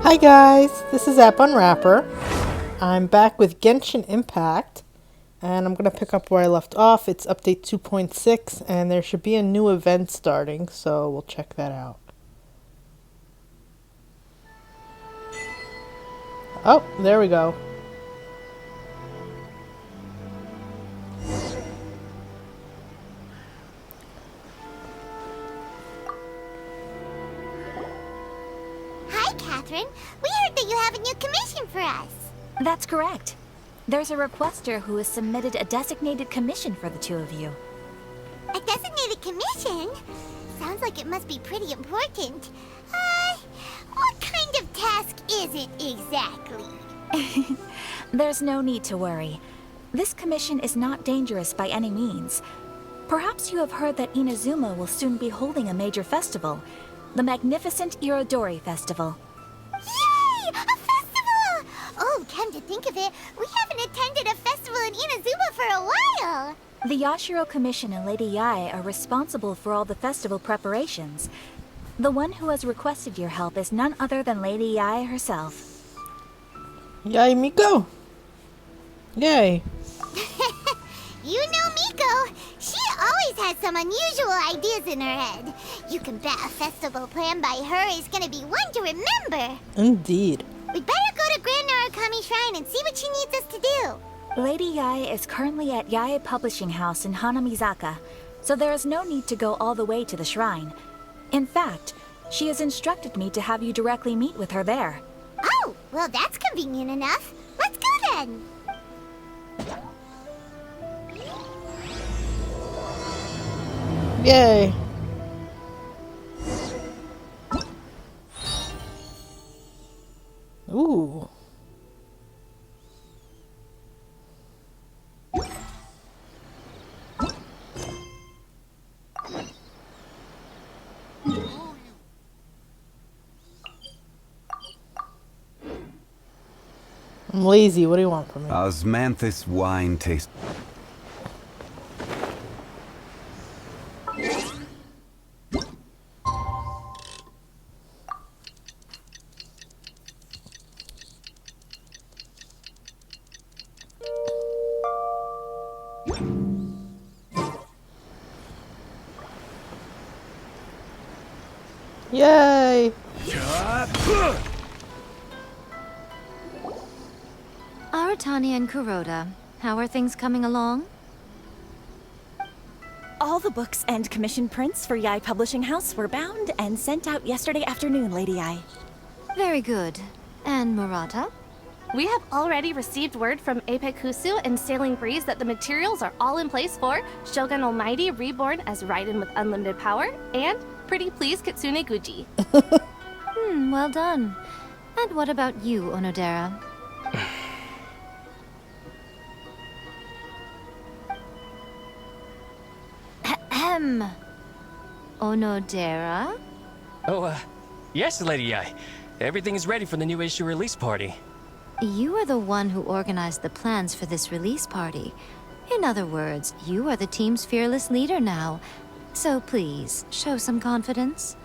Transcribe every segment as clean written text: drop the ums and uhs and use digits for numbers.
Hi guys, this is App Unwrapper. I'm back with Genshin Impact, and I'm going to pick up where I left off. It's update 2.6, and there should be a new event starting, so we'll check that out. Oh, there we go. Hi, Catherine. We heard that you have a new commission for us. That's correct. There's a requester who has submitted a designated commission for the two of you. A designated commission? Sounds like it must be pretty important. What kind of task is it exactly? There's no need to worry. This commission is not dangerous by any means. Perhaps you have heard that Inazuma will soon be holding a major festival, the magnificent Irodori Festival. Yay! A festival! Oh, come to think of it, we haven't attended a festival in Inazuma for a while. The Yashiro Commission and Lady Yae are responsible for all the festival preparations. The one who has requested your help is none other than Lady Yae herself. Yay, Miko! Yay! You know Miko. She always has some unusual ideas in her head. You can bet a festival planned by her is gonna be one to remember. Indeed. We'd better go to Grand Narukami Shrine and see what she needs us to do. Lady Yae is currently at Yae Publishing House in Hanamizaka, so there is no need to go all the way to the shrine. In fact, she has instructed me to have you directly meet with her there. Oh, well that's convenient enough. Let's go then. Yay! Ooh. I'm lazy. What do you want from me? Osmanthus wine taste. Yay! Aratani and Kuroda, how are things coming along? All the books and commission prints for Yae Publishing House were bound and sent out yesterday afternoon, Lady Yae. Very good. And Murata? We have already received word from Apekusu and Sailing Breeze that the materials are all in place for Shogun Almighty reborn as Raiden with unlimited power and Pretty Please Kitsune Guji. Well done. And what about you, Onodera? Ahem. Onodera? Oh, yes, Lady Yae. Everything is ready for the new issue release party. You are the one who organized the plans for this release party. In other words, you are the team's fearless leader now. So please, show some confidence.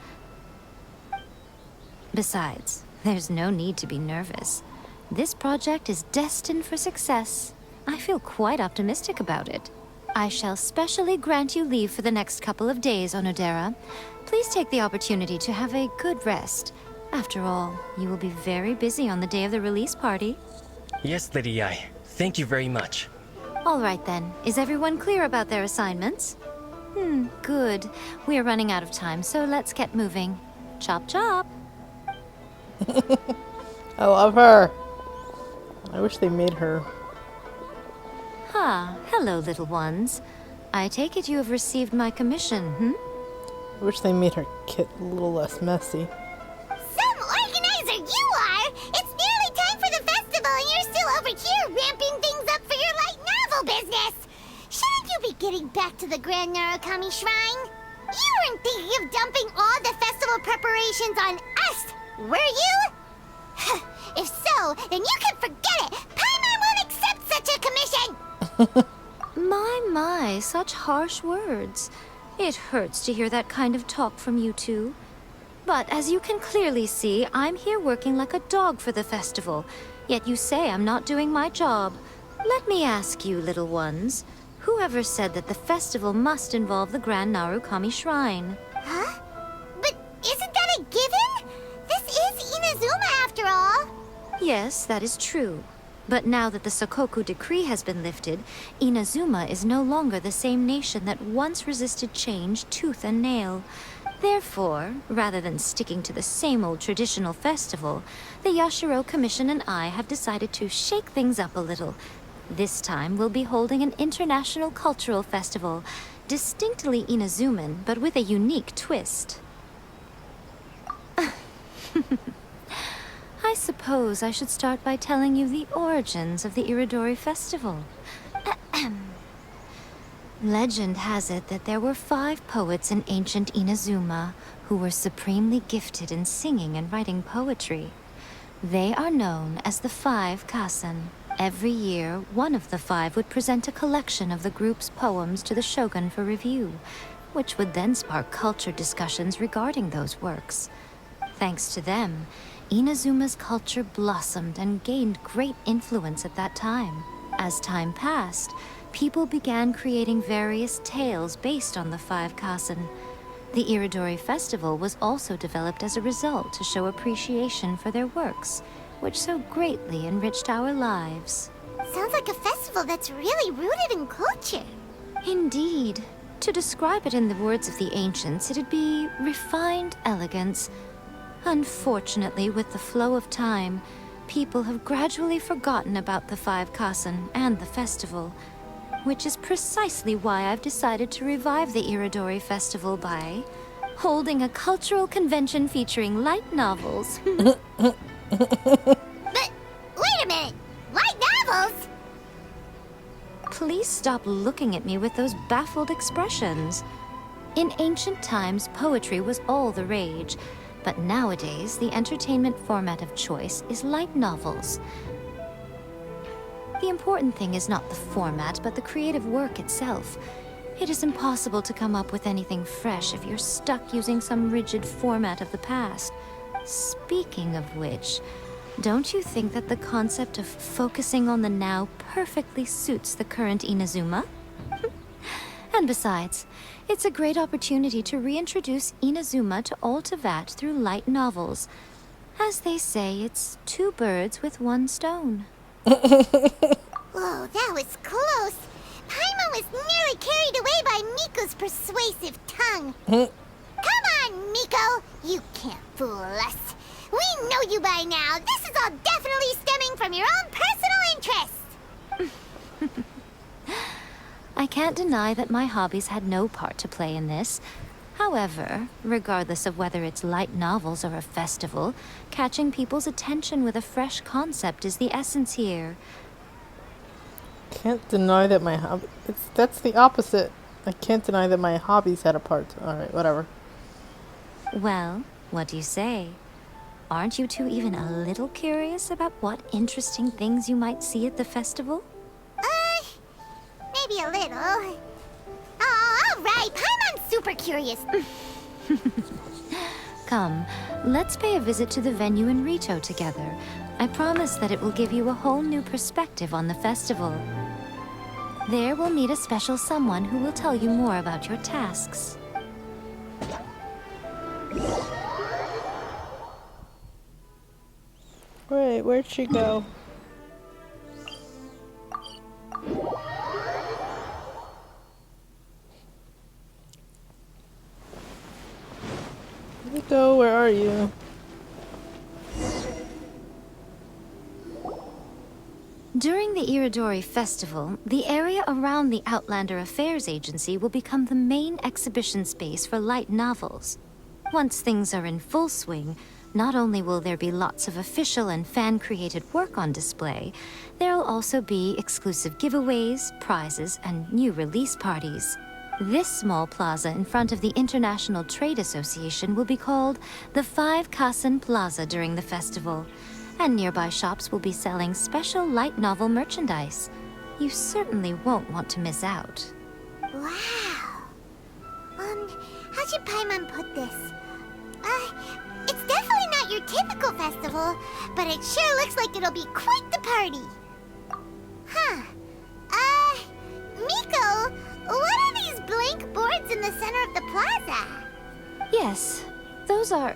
Besides, there's no need to be nervous. This project is destined for success. I feel quite optimistic about it. I shall specially grant you leave for the next couple of days, Onodera. Please take the opportunity to have a good rest. After all, you will be very busy on the day of the release party. Yes, Lady Yae. Thank you very much. All right then. Is everyone clear about their assignments? Good. We are running out of time, so let's get moving. Chop chop! I love her. I wish they made her. Hello, little ones. I take it you have received my commission, I wish they made her kit a little less messy. Some organizer you are! It's nearly time for the festival and you're still over here ramping things up for your light novel business! Shouldn't you be getting back to the Grand Narukami Shrine? You weren't thinking of dumping all the festival preparations on us, were you? If so, then you can forget it! Paimon won't accept such a commission! My, such harsh words. It hurts to hear that kind of talk from you two. But as you can clearly see, I'm here working like a dog for the festival. Yet you say I'm not doing my job. Let me ask you, little ones. Whoever said that the festival must involve the Grand Narukami Shrine? Huh? But isn't that a given? This is Inazuma after all. Yes, that is true. But now that the Sokoku decree has been lifted, Inazuma is no longer the same nation that once resisted change tooth and nail. Therefore, rather than sticking to the same old traditional festival, the Yashiro Commission and I have decided to shake things up a little. This time, we'll be holding an international cultural festival, distinctly Inazuman, but with a unique twist. I suppose I should start by telling you the origins of the Iridori Festival. Legend has it that there were 5 poets in ancient Inazuma who were supremely gifted in singing and writing poetry. They are known as the 5 Kasen. Every year, one of the 5 would present a collection of the group's poems to the shogun for review, which would then spark culture discussions regarding those works. Thanks to them, Inazuma's culture blossomed and gained great influence at that time. As time passed, people began creating various tales based on the 5 Kasen. The Iridori Festival was also developed as a result to show appreciation for their works, which so greatly enriched our lives. Sounds like a festival that's really rooted in culture. Indeed. To describe it in the words of the ancients, it'd be refined elegance. Unfortunately, with the flow of time, people have gradually forgotten about the 5 Kasen and the festival, which is precisely why I've decided to revive the Iridori Festival by holding a cultural convention featuring light novels. But wait a minute! Light novels? Please stop looking at me with those baffled expressions. In ancient times, poetry was all the rage, but nowadays the entertainment format of choice is light novels. The important thing is not the format, but the creative work itself. It is impossible to come up with anything fresh if you're stuck using some rigid format of the past. Speaking of which, don't you think that the concept of focusing on the now perfectly suits the current Inazuma? And besides, it's a great opportunity to reintroduce Inazuma to Ultivat through light novels. As they say, it's 2 birds with 1 stone. Whoa, that was close. Paimon was nearly carried away by Miko's persuasive tongue. Come on, Miko. You can't fool us. We know you by now. This is all definitely stemming from your own personal interest. I can't deny that my hobbies had no part to play in this. However, regardless of whether it's light novels or a festival, catching people's attention with a fresh concept is the essence here. Can't deny that my hobby... That's the opposite. I can't deny that my hobbies had a part. Alright, whatever. Well, what do you say? Aren't you two even a little curious about what interesting things you might see at the festival? Maybe a little. Oh, all right. Paimon's super curious. Come, let's pay a visit to the venue in Rito together. I promise that it will give you a whole new perspective on the festival. There we'll meet a special someone who will tell you more about your tasks. Wait, where'd she go? Miko, where are you? During the Iridori Festival, the area around the Outlander Affairs Agency will become the main exhibition space for light novels. Once things are in full swing, not only will there be lots of official and fan-created work on display, there'll also be exclusive giveaways, prizes, and new release parties. This small plaza in front of the International Trade Association will be called the 5 Kasen Plaza during the festival, and nearby shops will be selling special light novel merchandise. You certainly won't want to miss out. Wow. How should Paimon put this? It's definitely not your typical festival, but it sure looks like it'll be quite the party. Huh. Miko, what are these blank boards in the center of the plaza? Yes, those are...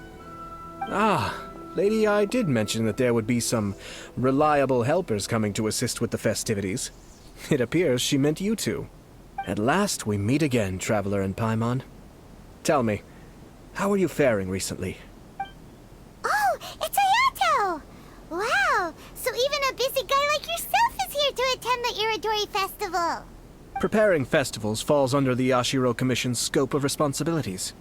Ah, Lady I did mention that there would be some reliable helpers coming to assist with the festivities. It appears she meant you two. At last we meet again, Traveler and Paimon. Tell me, how are you faring recently? Oh, it's Ayato! Wow, so even a busy guy like yourself is here to attend the Iridori Festival. Preparing festivals falls under the Yashiro Commission's scope of responsibilities.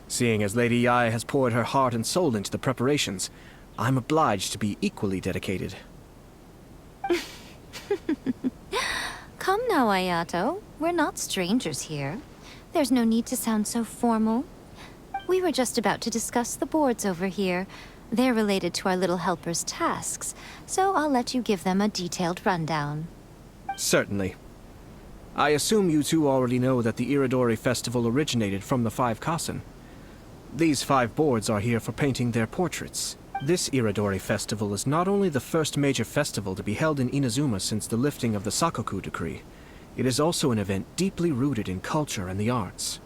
Seeing as Lady Yae has poured her heart and soul into the preparations, I'm obliged to be equally dedicated. Come now, Ayato. We're not strangers here. There's no need to sound so formal. We were just about to discuss the boards over here. They're related to our little helper's tasks, so I'll let you give them a detailed rundown. Certainly. I assume you two already know that the Iridori Festival originated from the 5 Kasen. These 5 boards are here for painting their portraits. This Iridori Festival is not only the first major festival to be held in Inazuma since the lifting of the Sakoku Decree, it is also an event deeply rooted in culture and the arts.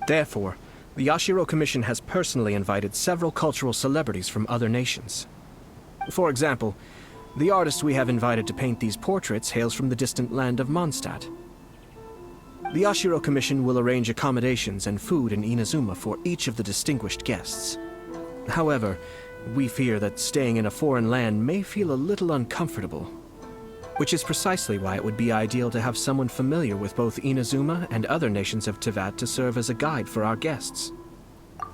Therefore, the Yashiro Commission has personally invited several cultural celebrities from other nations. For example, the artist we have invited to paint these portraits hails from the distant land of Mondstadt. The Yashiro Commission will arrange accommodations and food in Inazuma for each of the distinguished guests. However, we fear that staying in a foreign land may feel a little uncomfortable, which is precisely why it would be ideal to have someone familiar with both Inazuma and other nations of Teyvat to serve as a guide for our guests.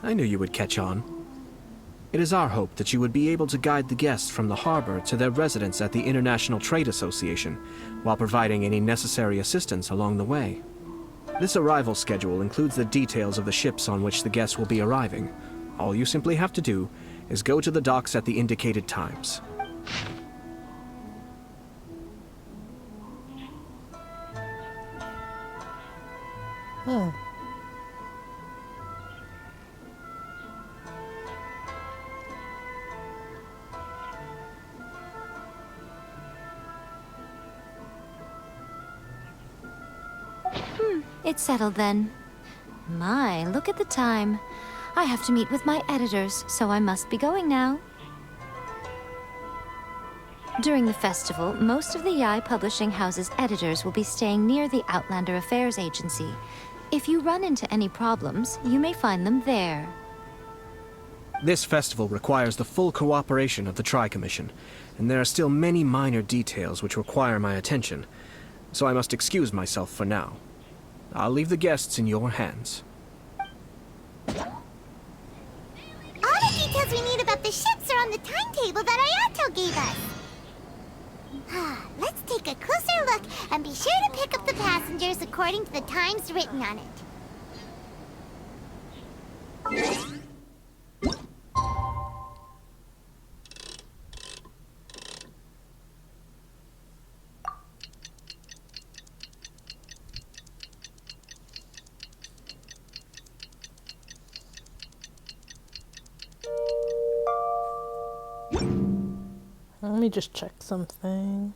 I knew you would catch on. It is our hope that you would be able to guide the guests from the harbor to their residence at the International Trade Association, while providing any necessary assistance along the way. This arrival schedule includes the details of the ships on which the guests will be arriving. All you simply have to do is go to the docks at the indicated times. It's settled then. My, look at the time. I have to meet with my editors, so I must be going now. During the festival, most of the Yae Publishing House's editors will be staying near the Outlander Affairs Agency. If you run into any problems, you may find them there. This festival requires the full cooperation of the Tri-Commission, and there are still many minor details which require my attention, so I must excuse myself for now. I'll leave the guests in your hands. All the details we need about the ships are on the timetable that Ayato gave us. Let's take a closer look and be sure to pick up the passengers according to the times written on it. Let me just check something.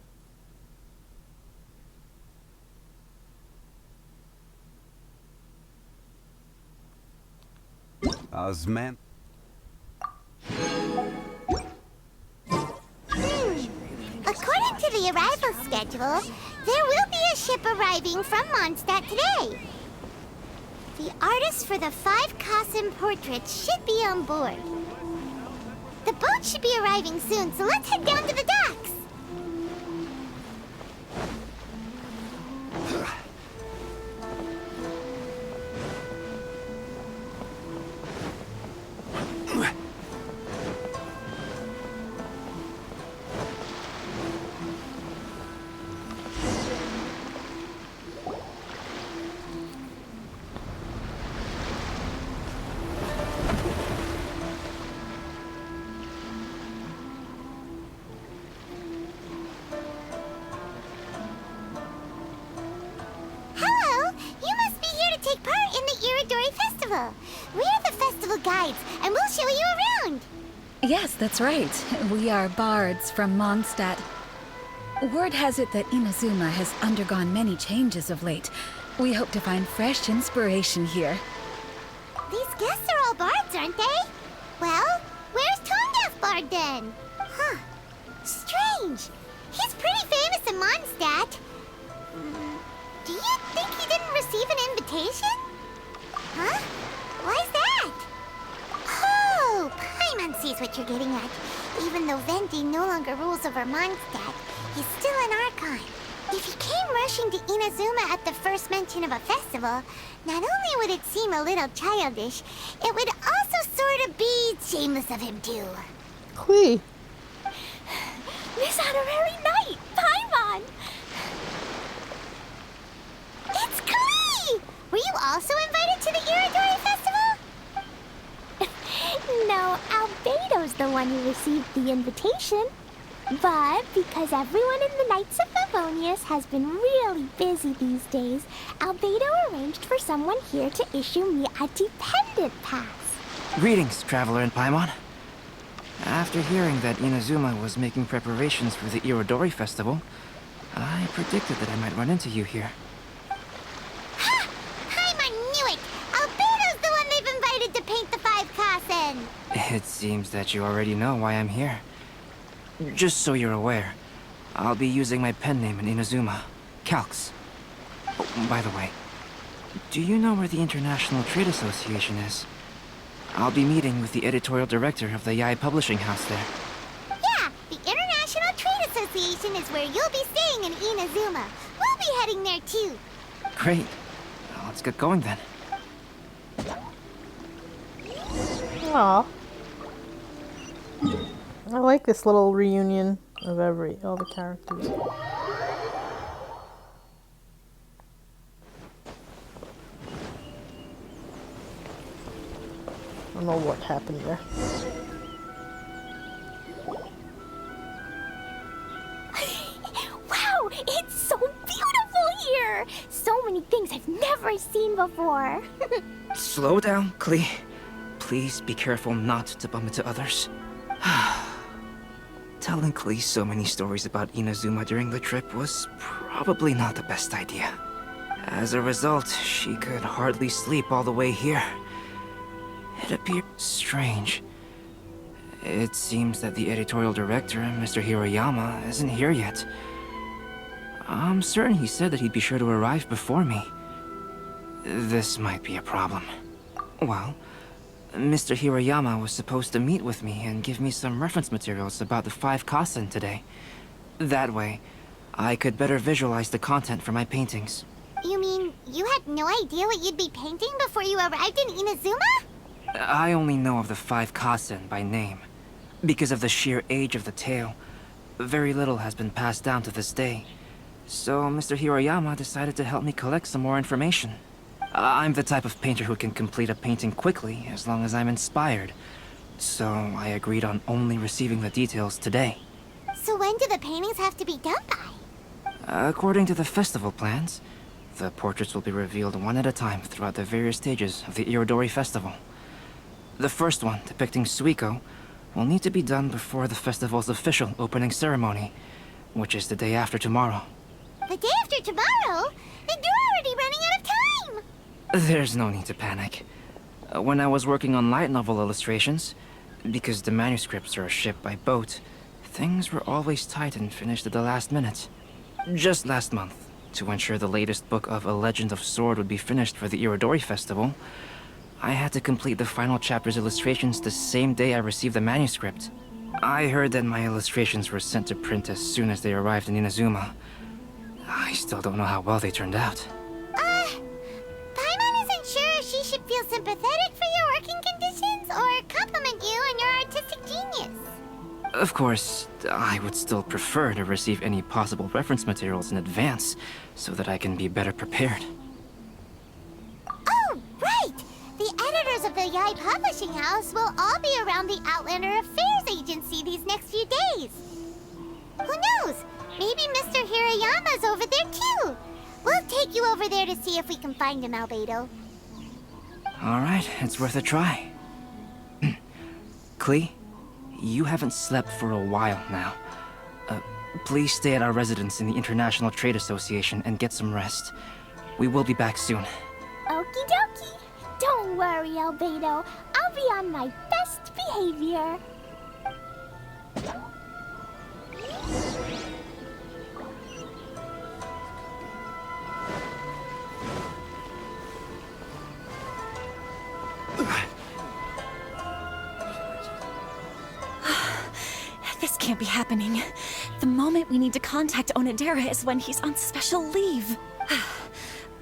Osman. According to the arrival schedule, there will be a ship arriving from Mondstadt today. The artist for the 5 Kasen portraits should be on board. The boat should be arriving soon, so let's head down to the docks. We're the festival festival guides, and we'll show you around. Yes, that's right. We are bards from Mondstadt. Word has it that Inazuma has undergone many changes of late. We hope to find fresh inspiration here. These guests are all bards, aren't they? Well, where's Tone-Deaf Bard then? Huh. Strange. He's pretty famous in Mondstadt. Do you think he didn't receive an invitation? Huh? Why's that? Oh, Paimon sees what you're getting at. Even though Venti no longer rules over Mondstadt, he's still an Archon. If he came rushing to Inazuma at the first mention of a festival, not only would it seem a little childish, it would also sort of be shameless of him too. Hui. Miss Honorary Knight, Paimon! It's Klee! Were you also invited to the Iridori Festival? No, Albedo's the one who received the invitation. But because everyone in the Knights of Favonius has been really busy these days, Albedo arranged for someone here to issue me a dependent pass. Greetings, Traveler and Paimon. After hearing that Inazuma was making preparations for the Irodori Festival, I predicted that I might run into you here. Ha! Paimon knew it! Albedo's the one they've invited to paint the 5 Kasen! It seems that you already know why I'm here. Just so you're aware, I'll be using my pen name in Inazuma, Calx. Oh, by the way, do you know where the International Trade Association is? I'll be meeting with the editorial director of the Yae Publishing House there. Yeah, the International Trade Association is where you'll be staying in Inazuma. We'll be heading there too. Great. Let's get going then. Aw. I like this little reunion of all the characters. I don't know what happened there. Wow, it's so beautiful here! So many things I've never seen before. Slow down, Klee. Please be careful not to bump into others. Telling Klee so many stories about Inazuma during the trip was probably not the best idea. As a result, she could hardly sleep all the way here. It appeared strange. It seems that the editorial director, Mr. Hiroyama, isn't here yet. I'm certain he said that he'd be sure to arrive before me. This might be a problem. Well, Mr. Hiroyama was supposed to meet with me and give me some reference materials about the 5 Kasen today. That way, I could better visualize the content for my paintings. You mean you had no idea what you'd be painting before you arrived in Inazuma? I only know of the 5 Kasen by name. Because of the sheer age of the tale, very little has been passed down to this day. So Mr. Hiroyama decided to help me collect some more information. I'm the type of painter who can complete a painting quickly as long as I'm inspired. So I agreed on only receiving the details today. So when do the paintings have to be done by? According to the festival plans, the portraits will be revealed one at a time throughout the various stages of the Irodori Festival. The first one, depicting Suiko, will need to be done before the festival's official opening ceremony, which is the day after tomorrow. The day after tomorrow? Then you're already running out of time! There's no need to panic. When I was working on light novel illustrations, because the manuscripts are shipped by boat, things were always tight and finished at the last minute. Just last month, to ensure the latest book of A Legend of Sword would be finished for the Irodori Festival, I had to complete the final chapter's illustrations the same day I received the manuscript. I heard that my illustrations were sent to print as soon as they arrived in Inazuma. I still don't know how well they turned out. Paimon isn't sure if she should feel sympathetic for your working conditions or compliment you on your artistic genius. Of course, I would still prefer to receive any possible reference materials in advance, so that I can be better prepared. Oh, right! The editors of the Yae Publishing House will all be around the Outlander Affairs Agency these next few days. Who knows? Maybe Mr. Hiroyama's over there too! We'll take you over there to see if we can find him, Albedo. Alright, it's worth a try. Klee, you haven't slept for a while now. Please stay at our residence in the International Trade Association and get some rest. We will be back soon. Okie dokie. Don't worry, Albedo. I'll be on my best behavior. This can't be happening. The moment we need to contact Onodera is when he's on special leave.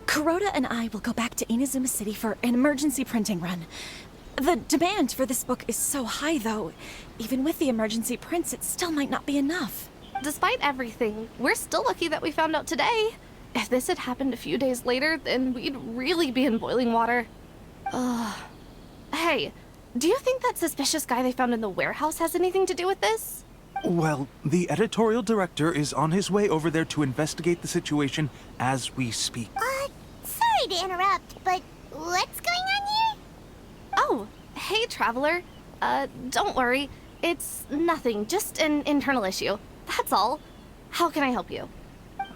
Kuroda and I will go back to Inazuma City for an emergency printing run. The demand for this book is so high, though. Even with the emergency prints, it still might not be enough. Despite everything, we're still lucky that we found out today. If this had happened a few days later, then we'd really be in boiling water. Hey, do you think that suspicious guy they found in the warehouse has anything to do with this? Well, the editorial director is on his way over there to investigate the situation as we speak. Sorry to interrupt, but what's going on here? Oh, hey, Traveler. Don't worry. It's nothing, just an internal issue. That's all. How can I help you?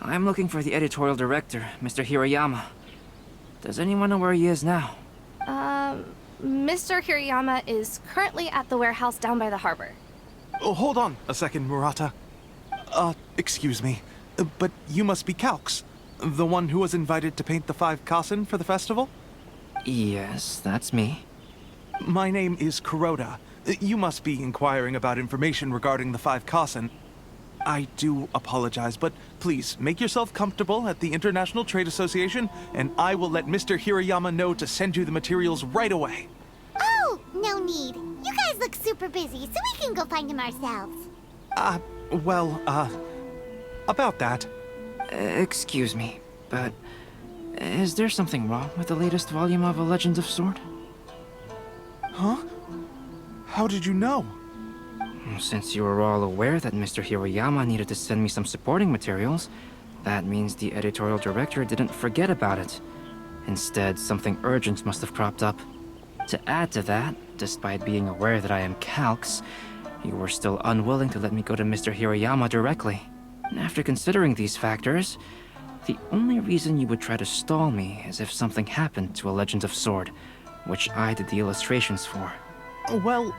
I'm looking for the editorial director, Mr. Hirayama. Does anyone know where he is now? Mr. Hirayama is currently at the warehouse down by the harbor. Oh, hold on a second, Murata. Excuse me, but you must be Calx, the one who was invited to paint the 5 Kasen for the festival? Yes, that's me. My name is Kuroda. You must be inquiring about information regarding the 5 Kasen. I do apologize, but please make yourself comfortable at the International Trade Association, and I will let Mr. Hirayama know to send you the materials right away. Oh, no need. You guys look super busy, so we can go find him ourselves. About that. Excuse me, but is there something wrong with the latest volume of A Legend of Sword? Huh? How did you know? Since you were all aware that Mr. Hirayama needed to send me some supporting materials, that means the editorial director didn't forget about it. Instead, something urgent must have cropped up. To add to that, despite being aware that I am Calx, you were still unwilling to let me go to Mr. Hirayama directly. After considering these factors, the only reason you would try to stall me is if something happened to A Legend of Sword, which I did the illustrations for. Well,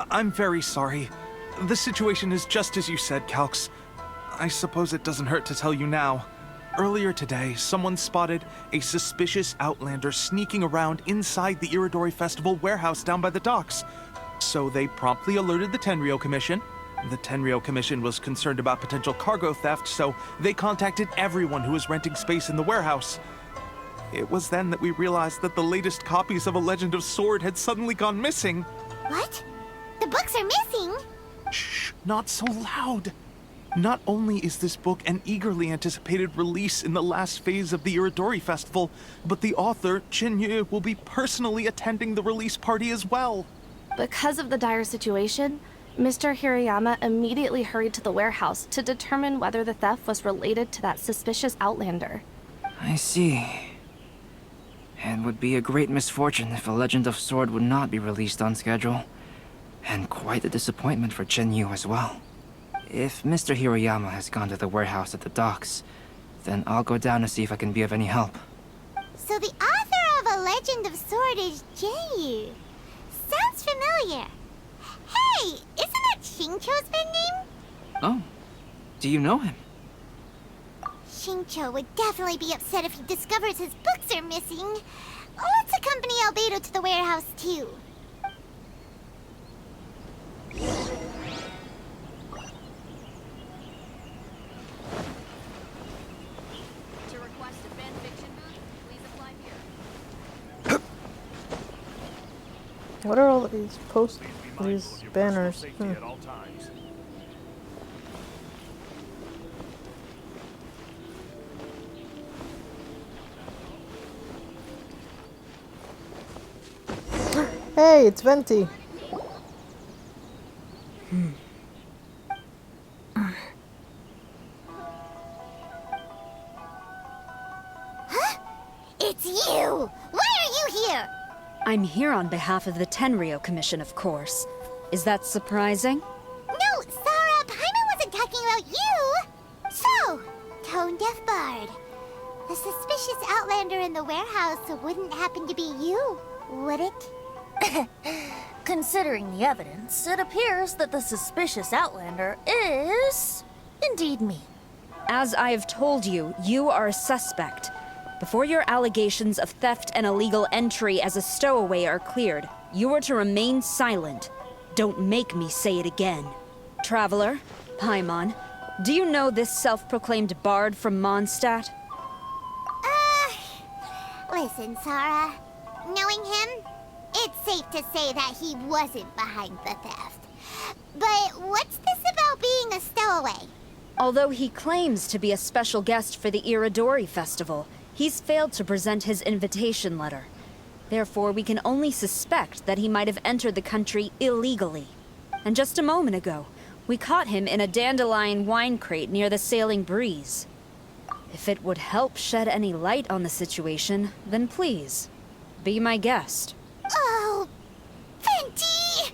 I'm very sorry. The situation is just as you said, Calx. I suppose it doesn't hurt to tell you now. Earlier today, someone spotted a suspicious outlander sneaking around inside the Iridori Festival warehouse down by the docks. So they promptly alerted the Tenryou Commission. The Tenryou Commission was concerned about potential cargo theft, so they contacted everyone who was renting space in the warehouse. It was then that we realized that the latest copies of A Legend of Sword had suddenly gone missing. What? The books are missing? Shh, not so loud. Not only is this book an eagerly anticipated release in the last phase of the Iridori Festival, but the author, Chin-Yu, will be personally attending the release party as well. Because of the dire situation, Mr. Hirayama immediately hurried to the warehouse to determine whether the theft was related to that suspicious outlander. I see. It would be a great misfortune if A Legend of Sword would not be released on schedule. And quite a disappointment for Chen-Yu as well. If Mr. Hirayama has gone to the warehouse at the docks, then I'll go down to see if I can be of any help. So the author of A Legend of Sword is Chen-Yu. Sounds familiar. Hey, isn't that Xingqiu's pen name? Oh, do you know him? Xingqiu would definitely be upset if he discovers his books are missing. Let's accompany Albedo to the warehouse too. What are all these these banners? Hey, it's Venti. Huh? It's you! Why are you here? I'm here on behalf of the Tenryou Commission, of course. Is that surprising? No, Sarah, Paimon wasn't talking about you! So, Tone Deaf Bard. The suspicious outlander in the warehouse wouldn't happen to be you, would it? Considering the evidence, it appears that the suspicious outlander is indeed me. As I have told you, you are a suspect. Before your allegations of theft and illegal entry as a stowaway are cleared, you are to remain silent. Don't make me say it again. Traveler, Paimon, do you know this self-proclaimed bard from Mondstadt? Listen, Sarah. Knowing him, it's safe to say that he wasn't behind the theft. But what's this about being a stowaway? Although he claims to be a special guest for the Irodori Festival, he's failed to present his invitation letter. Therefore, we can only suspect that he might have entered the country illegally. And just a moment ago, we caught him in a dandelion wine crate near the Sailing Breeze. If it would help shed any light on the situation, then please, be my guest. Oh, Venti!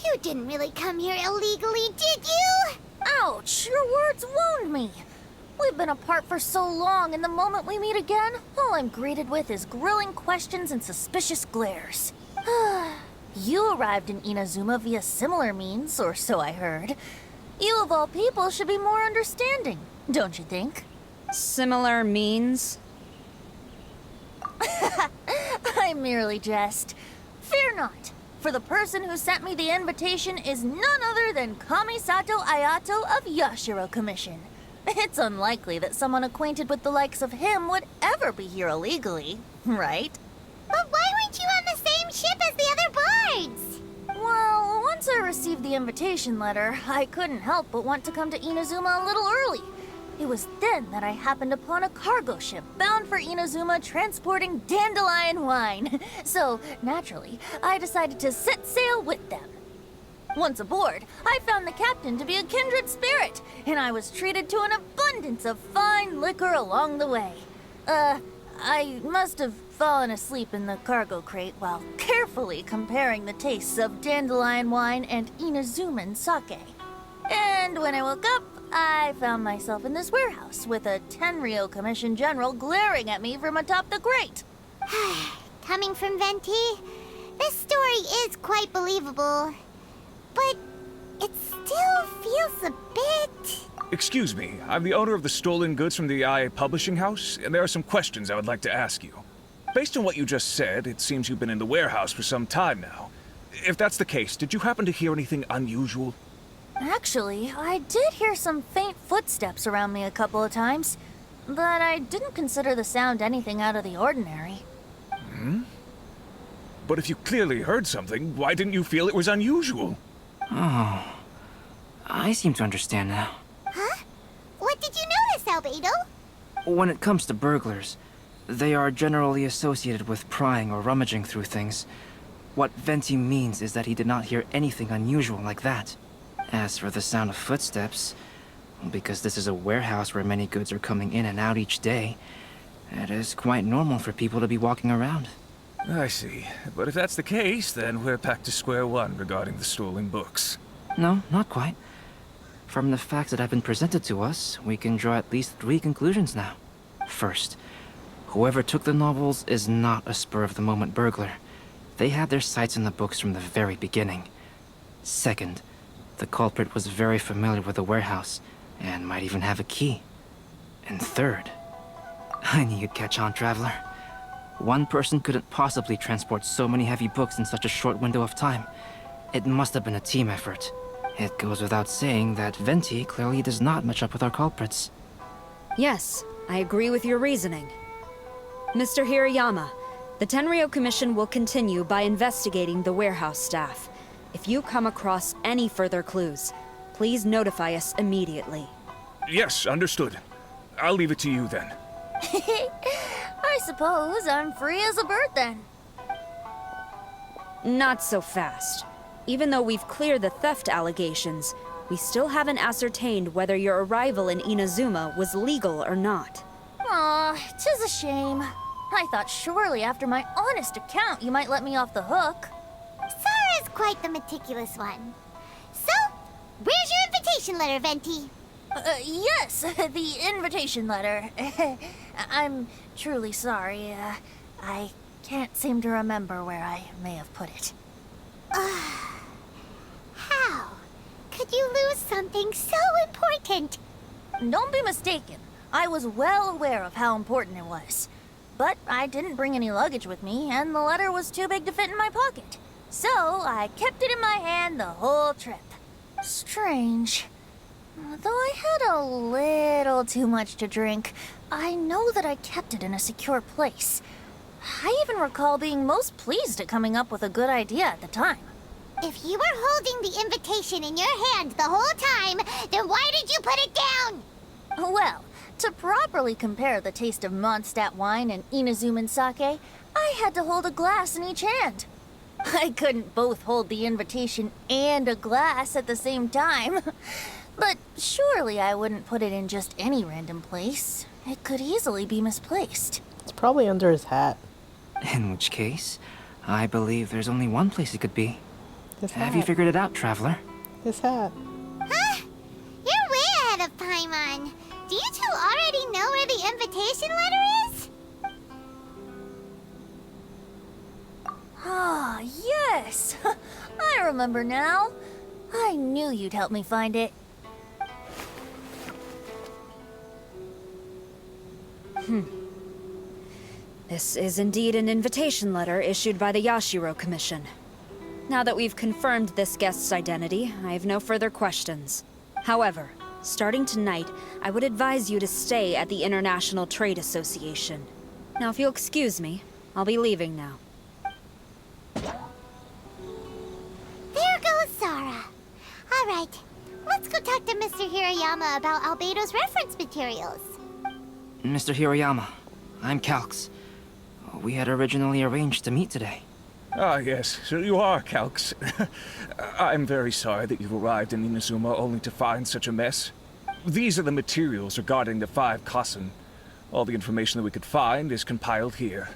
You didn't really come here illegally, did you? Ouch, your words wound me. We've been apart for so long, and the moment we meet again, all I'm greeted with is grilling questions and suspicious glares. You arrived in Inazuma via similar means, or so I heard. You of all people should be more understanding, don't you think? Similar means? I merely jest. Fear not, for the person who sent me the invitation is none other than Kamisato Ayato of Yashiro Commission. It's unlikely that someone acquainted with the likes of him would ever be here illegally, right? But why weren't you on the same ship as the other bards? Well, once I received the invitation letter, I couldn't help but want to come to Inazuma a little early. It was then that I happened upon a cargo ship bound for Inazuma transporting dandelion wine. So, naturally, I decided to set sail with them. Once aboard, I found the captain to be a kindred spirit, and I was treated to an abundance of fine liquor along the way. I must have fallen asleep in the cargo crate while carefully comparing the tastes of dandelion wine and Inazuman sake. And when I woke up, I found myself in this warehouse with a Tenryou Commission general glaring at me from atop the grate. Coming from Venti, this story is quite believable. But it still feels a bit... Excuse me, I'm the owner of the stolen goods from the IA publishing house, and there are some questions I would like to ask you. Based on what you just said, it seems you've been in the warehouse for some time now. If that's the case, did you happen to hear anything unusual? Actually, I did hear some faint footsteps around me a couple of times, but I didn't consider the sound anything out of the ordinary. But if you clearly heard something, why didn't you feel it was unusual? Oh, I seem to understand now. Huh? What did you notice, Albedo? When it comes to burglars, they are generally associated with prying or rummaging through things. What Venti means is that he did not hear anything unusual like that. As for the sound of footsteps, because this is a warehouse where many goods are coming in and out each day, it is quite normal for people to be walking around. I see. But if that's the case, then we're back to square one regarding the stolen books. No, not quite. From the facts that have been presented to us, we can draw at least 3 conclusions now. First, whoever took the novels is not a spur-of-the-moment burglar. They had their sights on the books from the very beginning. Second, the culprit was very familiar with the warehouse, and might even have a key. And third, I knew you'd catch on, Traveler. One person couldn't possibly transport so many heavy books in such a short window of time. It must have been a team effort. It goes without saying that Venti clearly does not match up with our culprits. Yes, I agree with your reasoning. Mr. Hirayama, the Tenryou Commission will continue by investigating the warehouse staff. If you come across any further clues, please notify us immediately. Yes, understood. I'll leave it to you then. I suppose I'm free as a bird then. Not so fast. Even though we've cleared the theft allegations, we still haven't ascertained whether your arrival in Inazuma was legal or not. Aw, 'tis a shame. I thought surely after my honest account you might let me off the hook. Sara's quite the meticulous one. So, where's your invitation letter, Venti? Yes, the invitation letter. I'm truly sorry. I can't seem to remember where I may have put it. How could you lose something so important? Don't be mistaken. I was well aware of how important it was. But I didn't bring any luggage with me, and the letter was too big to fit in my pocket. So I kept it in my hand the whole trip. Strange. Though I had a little too much to drink, I know that I kept it in a secure place. I even recall being most pleased at coming up with a good idea at the time. If you were holding the invitation in your hand the whole time, then why did you put it down? Well, to properly compare the taste of Mondstadt wine and Inazuman sake, I had to hold a glass in each hand. I couldn't both hold the invitation and a glass at the same time. But surely I wouldn't put it in just any random place. It could easily be misplaced. It's probably under his hat. In which case, I believe there's only one place it could be. His Have you hat. figured it out, Traveler? His hat. Huh? You're way ahead of Paimon. Do you two already know where the invitation letter is? Ah, yes! I remember now. I knew you'd help me find it. This is indeed an invitation letter issued by the Yashiro Commission. Now that we've confirmed this guest's identity, I have no further questions. However, starting tonight, I would advise you to stay at the International Trade Association. Now, if you'll excuse me, I'll be leaving now. There goes Sara. All right, let's go talk to Mr. Hirayama about Albedo's reference materials. Mr. Hiroyama, I'm Calx. We had originally arranged to meet today. Ah, yes, so you are Calx. I'm very sorry that you've arrived in Inazuma only to find such a mess. These are the materials regarding the 5 Kassen. All the information that we could find is compiled here.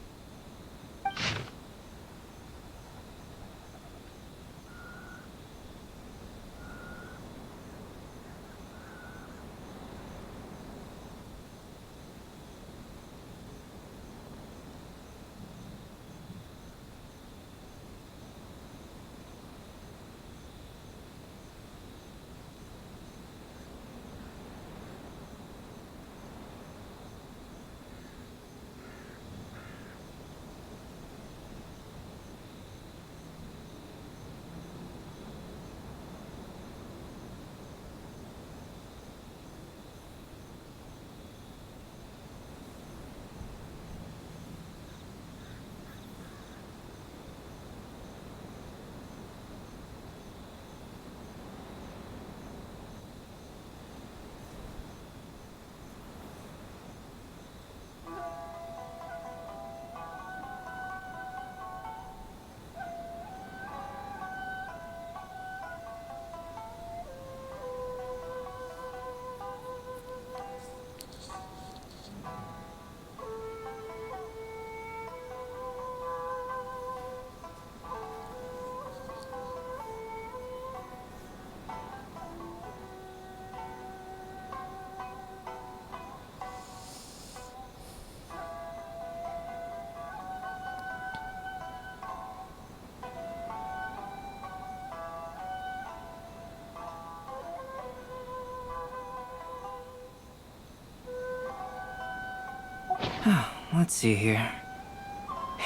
Let's see here.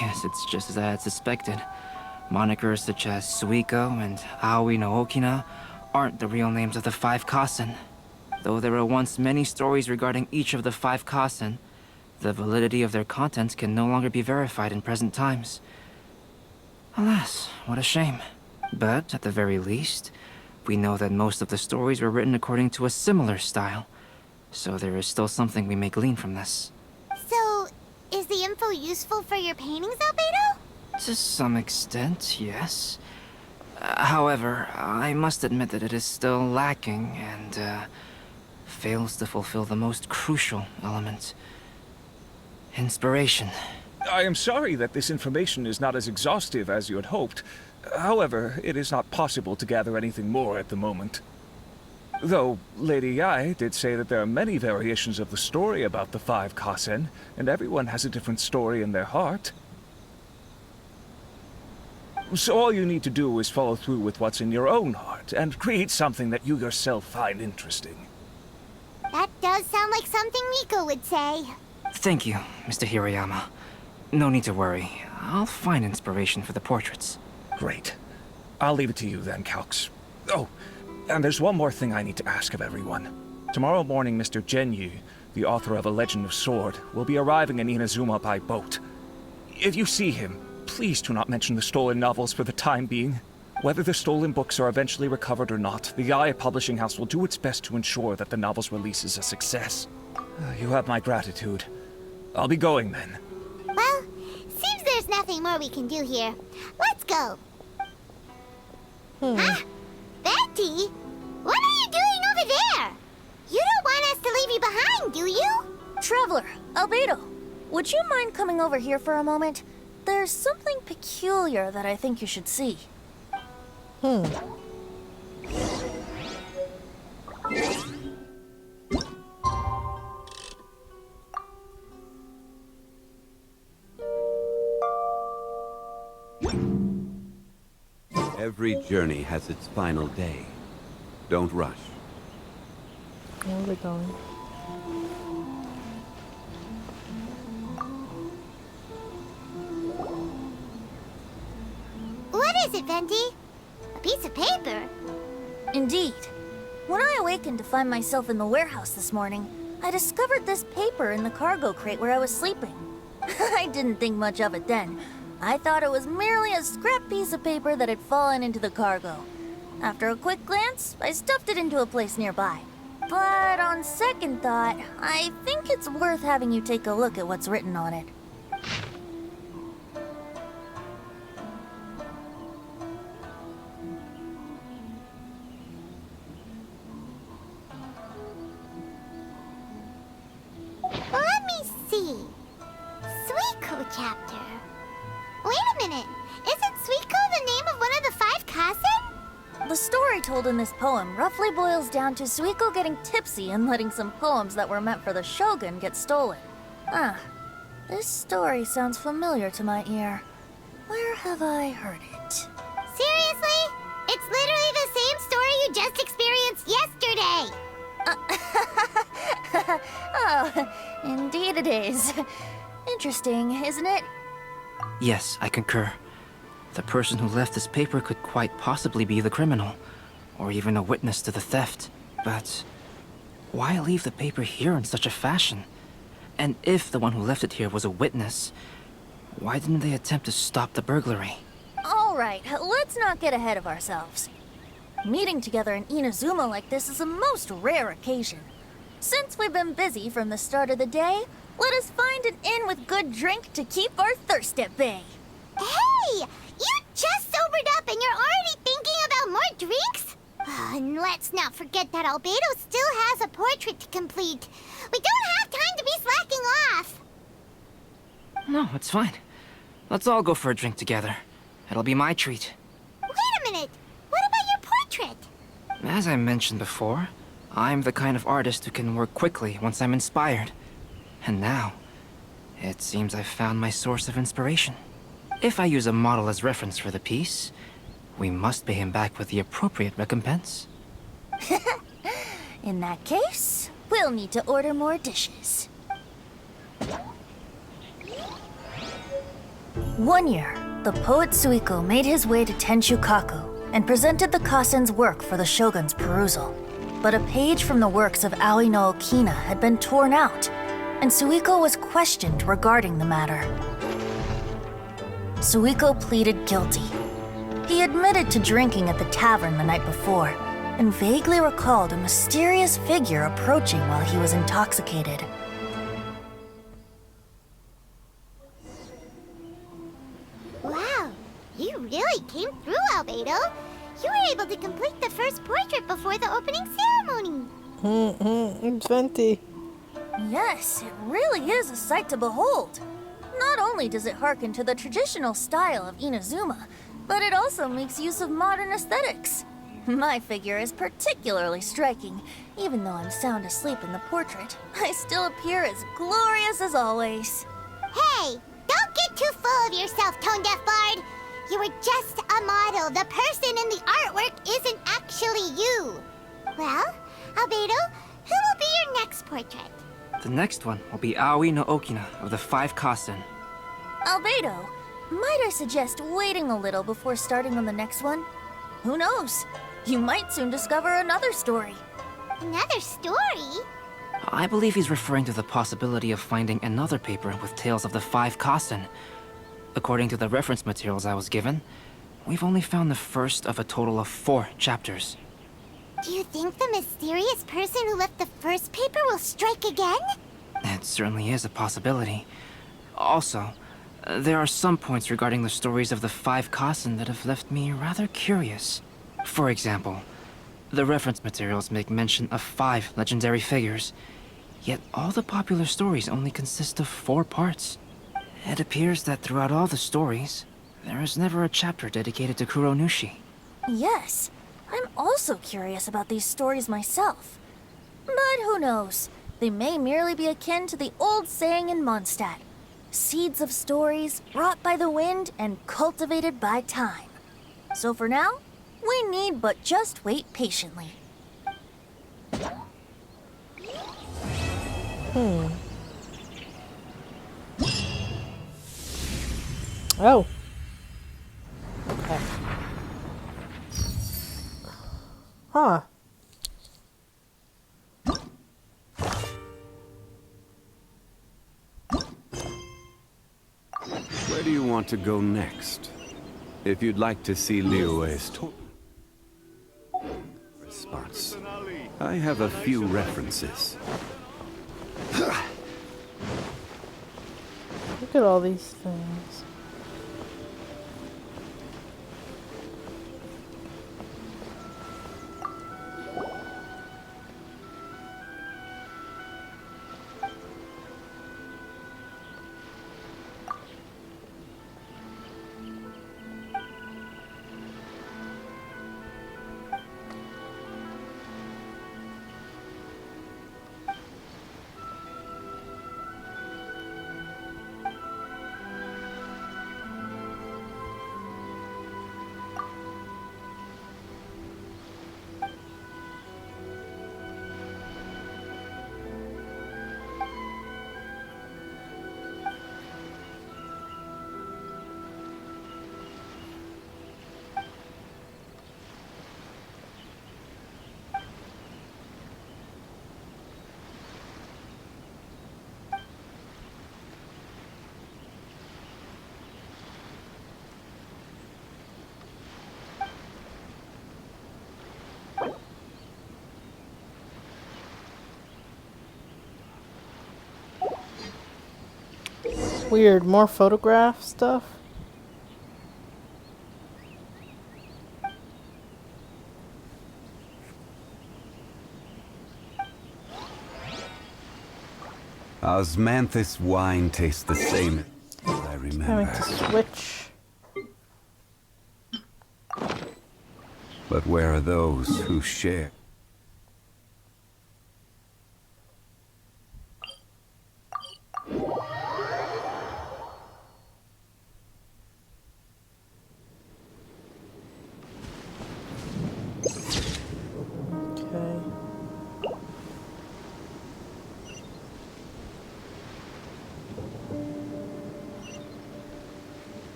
Yes, it's just as I had suspected. Monikers such as Suiko and Aoi no Okina aren't the real names of the 5 Kassen. Though there were once many stories regarding each of the 5 Kassen, the validity of their contents can no longer be verified in present times. Alas, what a shame. But, at the very least, we know that most of the stories were written according to a similar style. So there is still something we may glean from this. So, is the info useful for your paintings, Albedo? To some extent, yes. However, I must admit that it is still lacking and fails to fulfill the most crucial element. Inspiration. I am sorry that this information is not as exhaustive as you had hoped. However, it is not possible to gather anything more at the moment. Though, Lady Yai did say that there are many variations of the story about the 5 Kasen, and everyone has a different story in their heart. So all you need to do is follow through with what's in your own heart, and create something that you yourself find interesting. That does sound like something Miko would say. Thank you, Mr. Hirayama. No need to worry. I'll find inspiration for the portraits. Great. I'll leave it to you then, Calx. Oh, and there's one more thing I need to ask of everyone. Tomorrow morning, Mr. Genyu, the author of A Legend of Sword, will be arriving in Inazuma by boat. If you see him, please do not mention the stolen novels for the time being. Whether the stolen books are eventually recovered or not, the iOS publishing house will do its best to ensure that the novel's release is a success. You have my gratitude. I'll be going then. Well, seems there's nothing more we can do here. Let's go. Huh? Betty? What are you doing over there? You don't want us to leave you behind, do you? Traveler, Albedo, would you mind coming over here for a moment? There's something peculiar that I think you should see. Every journey has its final day. Don't rush. Where are they going? What is it, Venti? A piece of paper? Indeed. When I awakened to find myself in the warehouse this morning, I discovered this paper in the cargo crate where I was sleeping. I didn't think much of it then. I thought it was merely a scrap piece of paper that had fallen into the cargo. After a quick glance, I stuffed it into a place nearby. But on second thought, I think it's worth having you take a look at what's written on it. Let me see. Suiko chapter. Wait a minute. Isn't Suiko the name of one of the 5 Kasen? The story told in this poem roughly boils down to Suiko getting tipsy and letting some poems that were meant for the Shogun get stolen. Ah, this story sounds familiar to my ear. Where have I heard it? Seriously? It's literally the same story you just experienced yesterday. Oh, indeed it is. Interesting, isn't it? Yes, I concur. The person who left this paper could quite possibly be the criminal, or even a witness to the theft. But why leave the paper here in such a fashion? And if the one who left it here was a witness, why didn't they attempt to stop the burglary? All right, let's not get ahead of ourselves. Meeting together in Inazuma like this is a most rare occasion. Since we've been busy from the start of the day, let us find an inn with good drink to keep our thirst at bay. Hey! You just sobered up and you're already thinking about more drinks? And let's not forget that Albedo still has a portrait to complete. We don't have time to be slacking off. No, it's fine. Let's all go for a drink together. It'll be my treat. Wait a minute. What about your portrait? As I mentioned before, I'm the kind of artist who can work quickly once I'm inspired. And now, it seems I've found my source of inspiration. If I use a model as reference for the piece, we must pay him back with the appropriate recompense. In that case, we'll need to order more dishes. One year, the poet Suiko made his way to Tenshukaku and presented the Kasen's work for the Shogun's perusal. But a page from the works of Aoi no Okina had been torn out, and Suiko was questioned regarding the matter. Suiko pleaded guilty. He admitted to drinking at the tavern the night before, and vaguely recalled a mysterious figure approaching while he was intoxicated. Wow, you really came through, Albedo. You were able to complete the first portrait before the opening ceremony. It's Venti. Yes, it really is a sight to behold. Not only does it harken to the traditional style of Inazuma, but it also makes use of modern aesthetics. My figure is particularly striking. Even though I'm sound asleep in the portrait, I still appear as glorious as always. Hey, don't get too full of yourself, Tone Deaf Bard. You were just a model. The person in the artwork isn't actually you. Well, Albedo, who will be your next portrait? The next one will be Aoi no Okina of the Five Kassen. Albedo, might I suggest waiting a little before starting on the next one? Who knows? You might soon discover another story. Another story? I believe he's referring to the possibility of finding another paper with tales of the Five Kassen. According to the reference materials I was given, we've only found the first of a total of 4 chapters. Do you think the mysterious person who left the first paper will strike again? It certainly is a possibility. Also, there are some points regarding the stories of the Five Kassen that have left me rather curious. For example, the reference materials make mention of 5 legendary figures, yet all the popular stories only consist of 4 parts. It appears that throughout all the stories, there is never a chapter dedicated to Kuronushi. Yes, I'm also curious about these stories myself. But who knows? They may merely be akin to the old saying in Mondstadt. Seeds of stories brought by the wind and cultivated by time. So for now, we need but just wait patiently. Oh. Okay. Huh. Where do you want to go next? If you'd like to see Liyue's spots, I have a few references. Look at all these things. Weird, more photograph stuff? Osmanthus wine tastes the same as I remember. Having to switch. But where are those who share? Okay.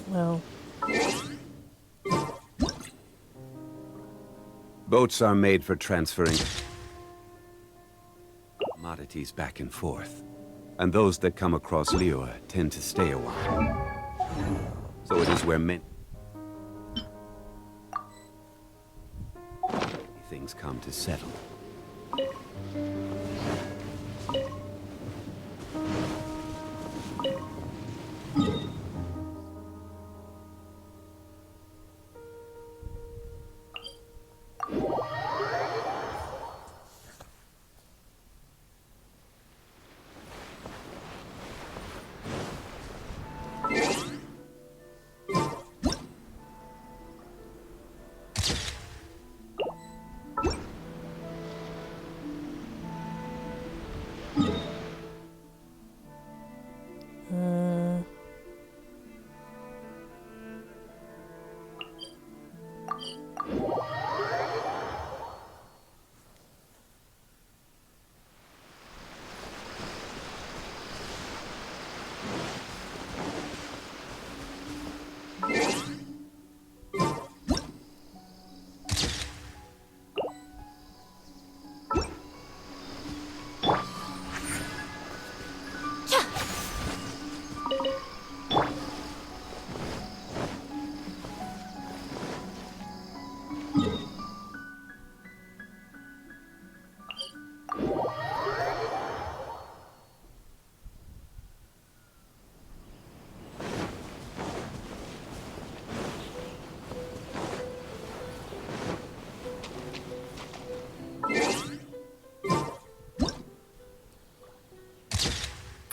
Well. Boats are made for transferring commodities back and forth. And those that come across Liyue tend to stay a while. So it is where many things come to settle.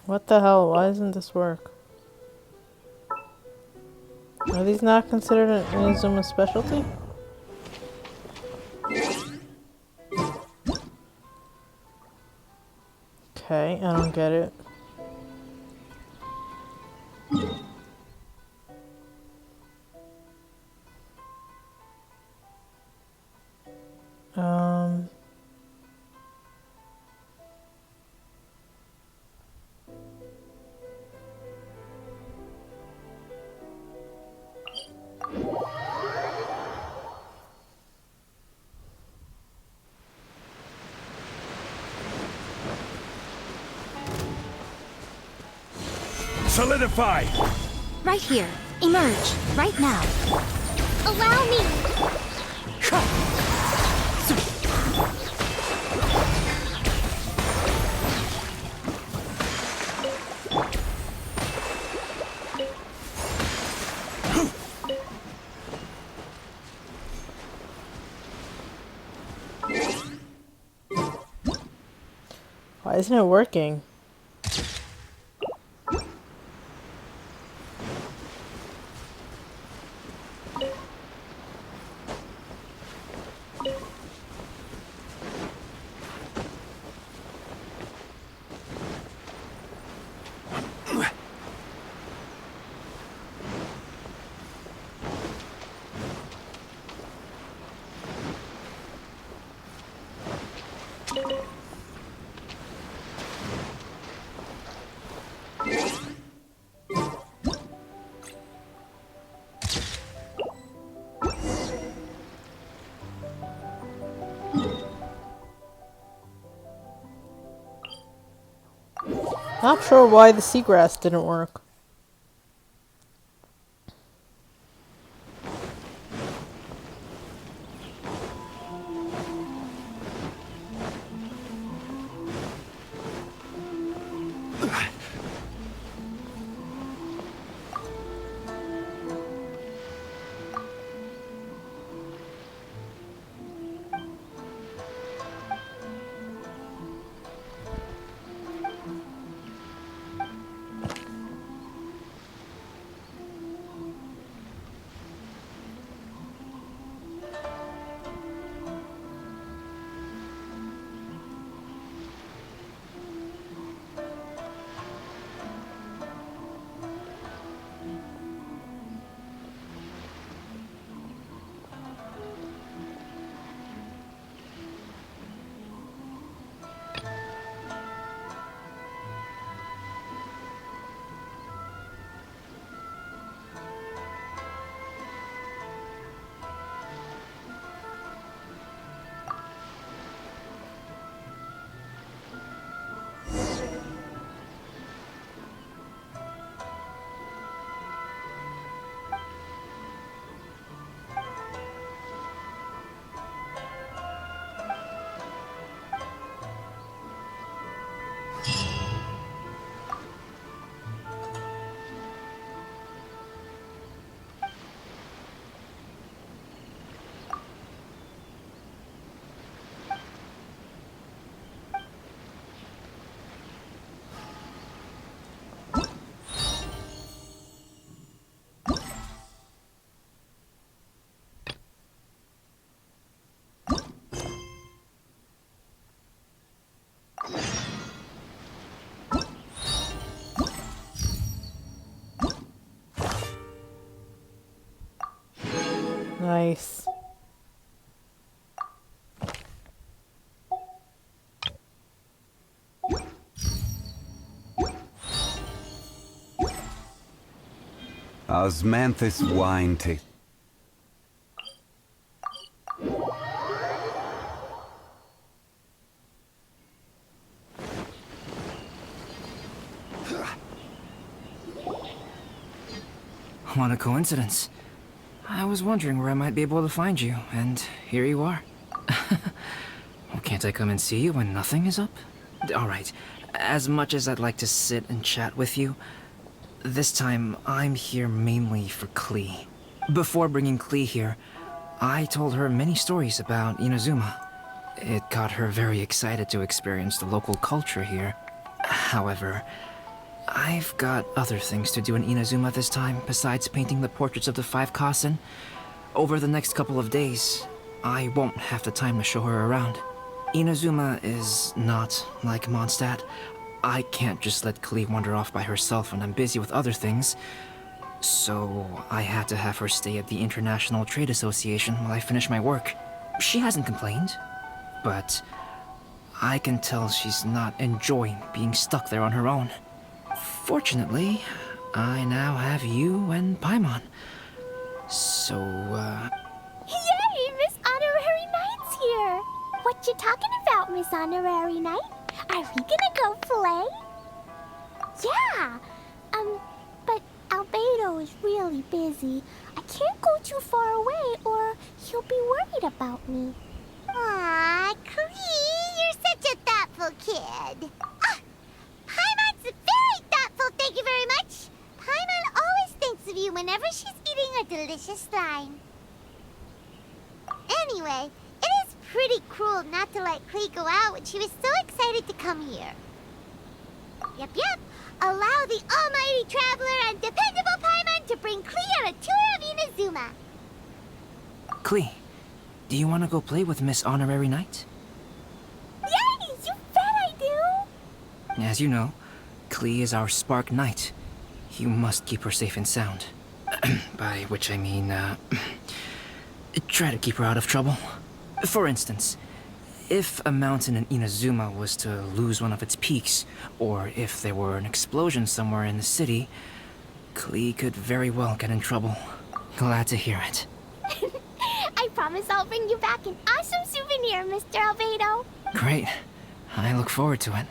What the hell? Why doesn't this work? Are these not considered an Inazuma specialty? Okay, I don't get it. Um... Solidify! Right here. Emerge. Right now. Allow me! Why isn't it working? Not sure why the seagrass didn't work. Nice. Osmanthus wine taste. What a coincidence. I was wondering where I might be able to find you, and here you are. Well, can't I come and see you when nothing is up? Alright, as much as I'd like to sit and chat with you, this time I'm here mainly for Klee. Before bringing Klee here, I told her many stories about Inazuma. It got her very excited to experience the local culture here. However, I've got other things to do in Inazuma this time besides painting the portraits of the 5 Kasen. Over the next couple of days, I won't have the time to show her around. Inazuma is not like Mondstadt. I can't just let Klee wander off by herself when I'm busy with other things. So I had to have her stay at the International Trade Association while I finish my work. She hasn't complained, but I can tell she's not enjoying being stuck there on her own. Fortunately, I now have you and Paimon. So, Yay! Miss Honorary Knight's here! What you talking about, Miss Honorary Knight? Are we gonna go play? Yeah! But Albedo is really busy. I can't go too far away or he'll be worried about me. Aw, Klee, you're such a thoughtful kid. Ah, Paimon's very thoughtful, thank you very much. Paimon always thinks of you whenever she's eating a delicious slime. Anyway, it is pretty cruel not to let Klee go out when she was so excited to come here. Yep. Allow the almighty traveler and dependable Paimon to bring Klee on a tour of Inazuma. Klee, do you want to go play with Miss Honorary Knight? Yay! You bet I do! As you know, Klee is our Spark Knight. You must keep her safe and sound. By which I mean, try to keep her out of trouble. For instance, if a mountain in Inazuma was to lose one of its peaks, or if there were an explosion somewhere in the city, Klee could very well get in trouble. Glad to hear it. I promise I'll bring you back an awesome souvenir, Mr. Albedo. Great. I look forward to it.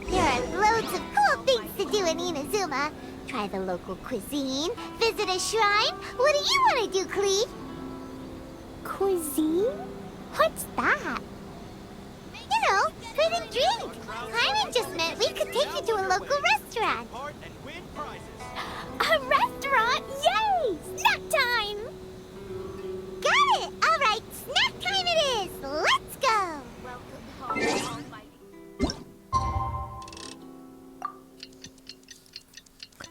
There are loads of cool things to do in Inazuma. Try the local cuisine, visit a shrine. What do you want to do, Klee? Cuisine? What's that? You know, food and drink. Paimon just meant we could take you to a local restaurant. A restaurant? Yay! Snack time! Got it! All right, snack time it is. Let's go.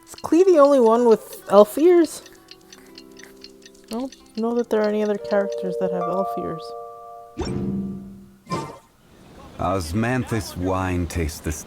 Is Klee the only one with elf ears? I don't know that there are any other characters that have elf ears. Osmanthus wine taste this.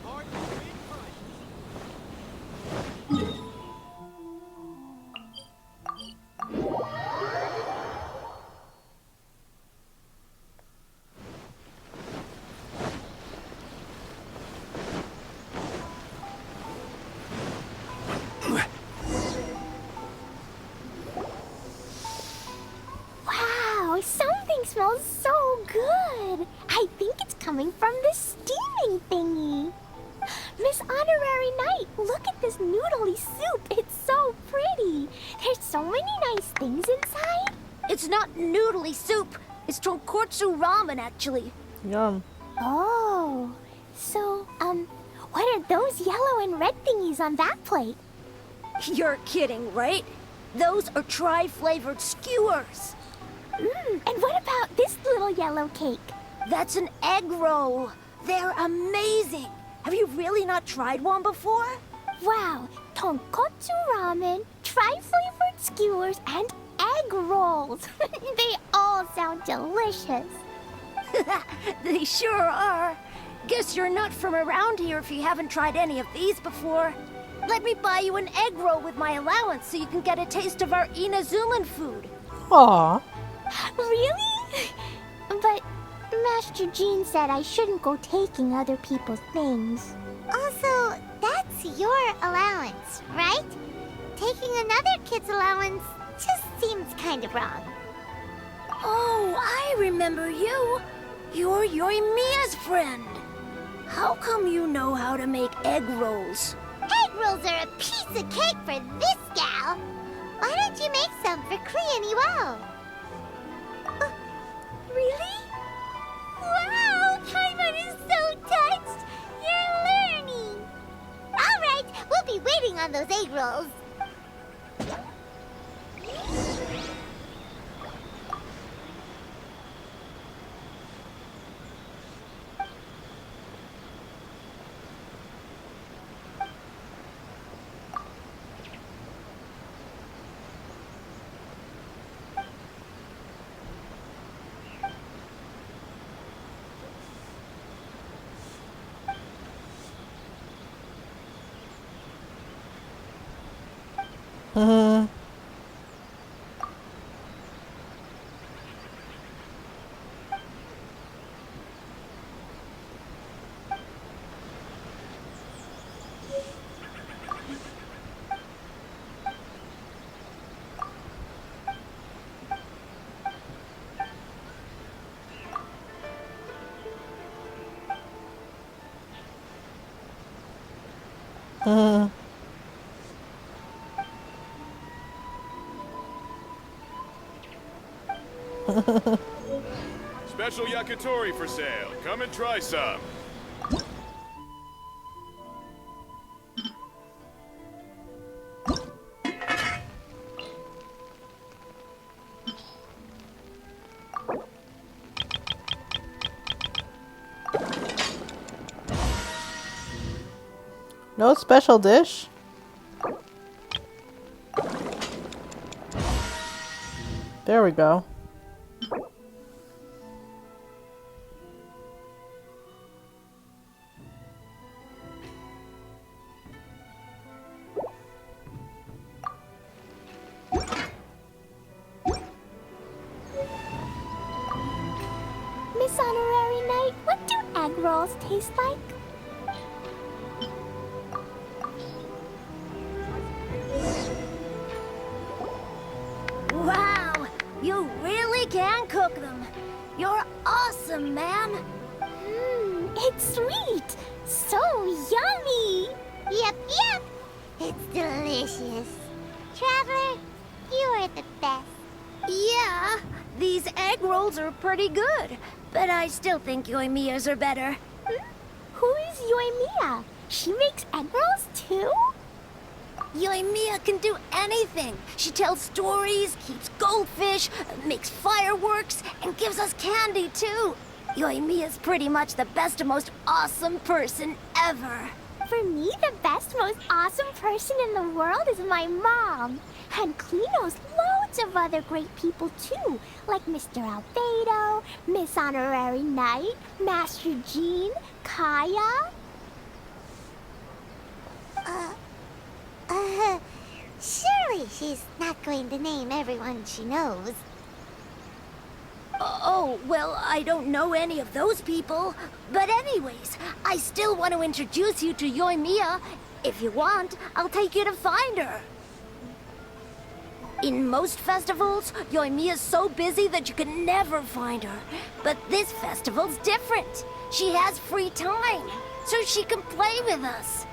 Wow, something smells so good. I think it's coming from this steaming thingy. Miss Honorary Knight, look at this noodly soup. It's so pretty. There's so many nice things inside. It's not noodly soup. It's tonkotsu ramen, actually. Yum. Oh, so, what are those yellow and red thingies on that plate? You're kidding, right? Those are tri-flavored skewers. And what about this little yellow cake? That's an egg roll. They're amazing. Have you really not tried one before? Wow, tonkotsu ramen, tri-flavored skewers, and egg rolls. They all sound delicious. They sure are. Guess you're not from around here if you haven't tried any of these before. Let me buy you an egg roll with my allowance so you can get a taste of our Inazuman food. Aww. Really? But Master Jean said I shouldn't go taking other people's things. Also, that's to your allowance, right? Taking another kid's allowance just seems kind of wrong. Oh, I remember you. You're Yoimiya's friend. How come you know how to make egg rolls? Egg rolls are a piece of cake for this gal. Why don't you make some for Cleone Well? Really? Wow, Paimon is so touched. You're learning. All right, we'll be waiting on those egg rolls. Special yakitori for sale. Come and try some. No special dish? There we go. Miss Honorary Knight, what do egg rolls taste like? Wow, you really can cook them. You're awesome, ma'am. It's sweet. So yummy. Yep, yep. It's delicious. Traveler, you are the best. Yeah, these egg rolls are pretty good, but I still think Yoimiya's are better. Who is Yoimiya? She makes egg rolls too? Yoimiya can do anything. She tells stories, keeps goldfish, makes fireworks, and gives us candy too. Yoimiya's pretty much the best and most awesome person ever. For me, the best, most awesome person in the world is my mom. And Klee knows loads of other great people too, like Mr. Albedo, Miss Honorary Knight, Master Jean, Kaya. Surely she's not going to name everyone she knows. Oh, well, I don't know any of those people. But anyways, I still want to introduce you to Yoimiya. If you want, I'll take you to find her. In most festivals, Yoimiya's so busy that you can never find her. But this festival's different. She has free time, so she can play with us.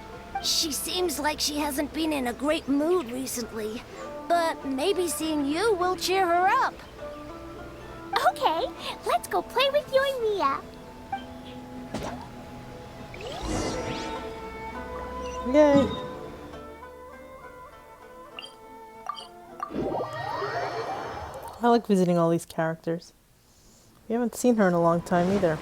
She seems like she hasn't been in a great mood recently. But maybe seeing you will cheer her up. Okay, let's go play with Yoimiya. Yay. I like visiting all these characters. We haven't seen her in a long time either.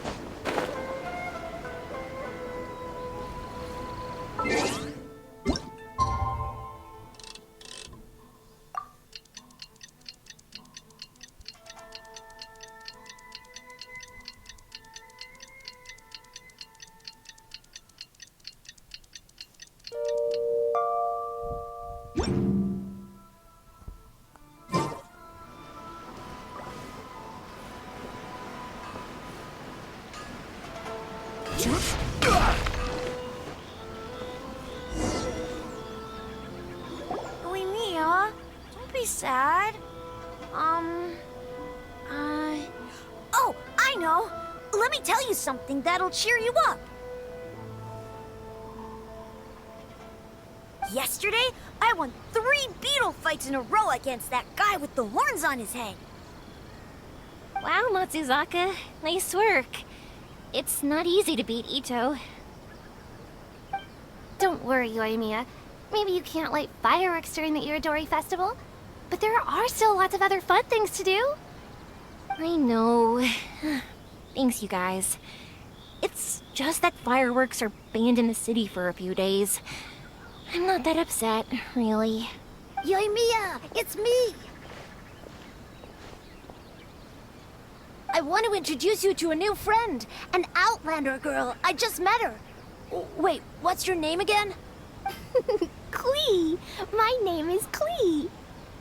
let me tell you something that'll cheer you up. Yesterday, I won 3 beetle fights in a row against that guy with the horns on his head. Wow, Matsuzaka. Nice work. It's not easy to beat Ito. Don't worry, Yoimiya. Maybe you can't light fireworks during the Iridori Festival, but there are still lots of other fun things to do. I know. Thanks, you guys. It's just that fireworks are banned in the city for a few days. I'm not that upset, really. Yoimiya, it's me! I want to introduce you to a new friend, an Outlander girl. I just met her. Wait, what's your name again? Klee! My name is Klee.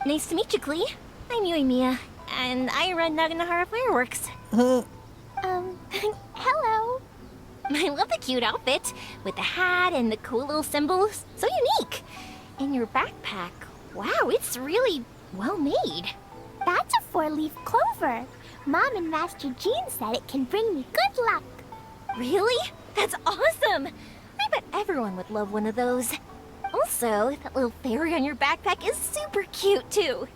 Nice to meet you, Klee. I'm Yoimiya, and I run Naganahara Fireworks. Hello. I love the cute outfit, with the hat and the cool little symbols. So unique. And your backpack, wow, it's really well made. That's a 4-leaf clover. Mom and Master Jean said it can bring me good luck. Really? That's awesome! I bet everyone would love one of those. Also, that little fairy on your backpack is super cute, too.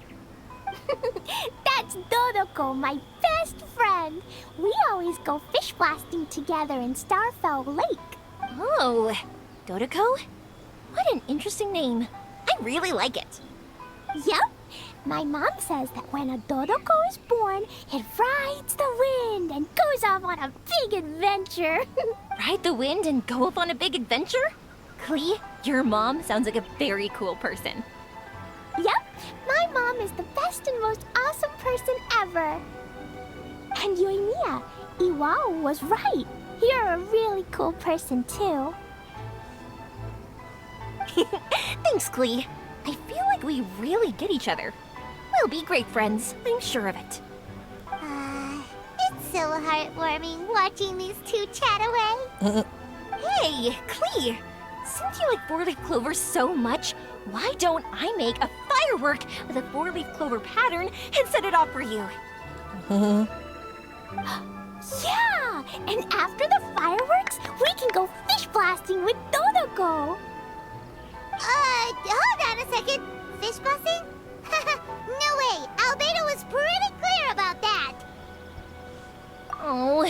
That's Dodoko, my best friend. We always go fish blasting together in Starfell Lake. Oh, Dodoko? What an interesting name. I really like it. Yep. My mom says that when a Dodoko is born, it rides the wind and goes off on a big adventure. Ride the wind and go off on a big adventure? Klee, your mom sounds like a very cool person. Yep, my mom is the best and most awesome person ever. And Yoimiya, Iwao was right. You're a really cool person too. Thanks, Klee. I feel like we really get each other. We'll be great friends, I'm sure of it. It's so heartwarming watching these two chat away. Hey, Klee! Since you like 4-leaf clover so much, why don't I make a firework with a 4-leaf clover pattern and set it off for you? Yeah! And after the fireworks, we can go fish blasting with Dodoko. Hold on a second. Fish blasting? No way. Albedo was pretty clear about that. Oh,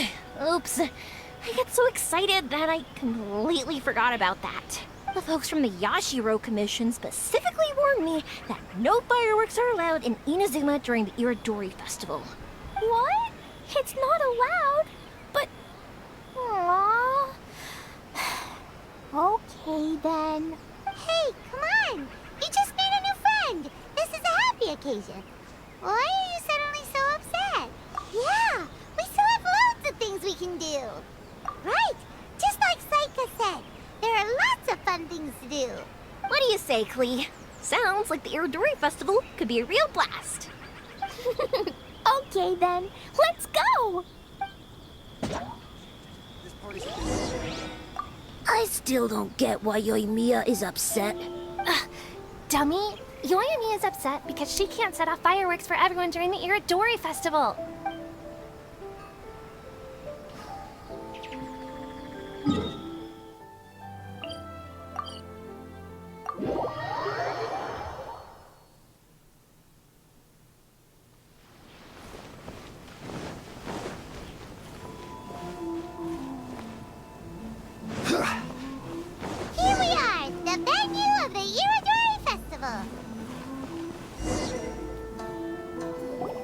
oops. I get so excited that I completely forgot about that. The folks from the Yashiro Commission specifically warned me that no fireworks are allowed in Inazuma during the Iridori Festival. What? It's not allowed? But... Aww. Okay, then. Hey, come on. You just made a new friend. This is a happy occasion. Why are you suddenly so upset? Yeah, we still have loads of things we can do. Right, just like Saika said. There are lots of fun things to do. What do you say, Klee? Sounds like the Iridori Festival could be a real blast. Okay, then. Let's go! I still don't get why Yoimiya is upset. Dummy, Yoimiya is upset because she can't set off fireworks for everyone during the Iridori Festival. Here we are, the venue of the Iridori Festival.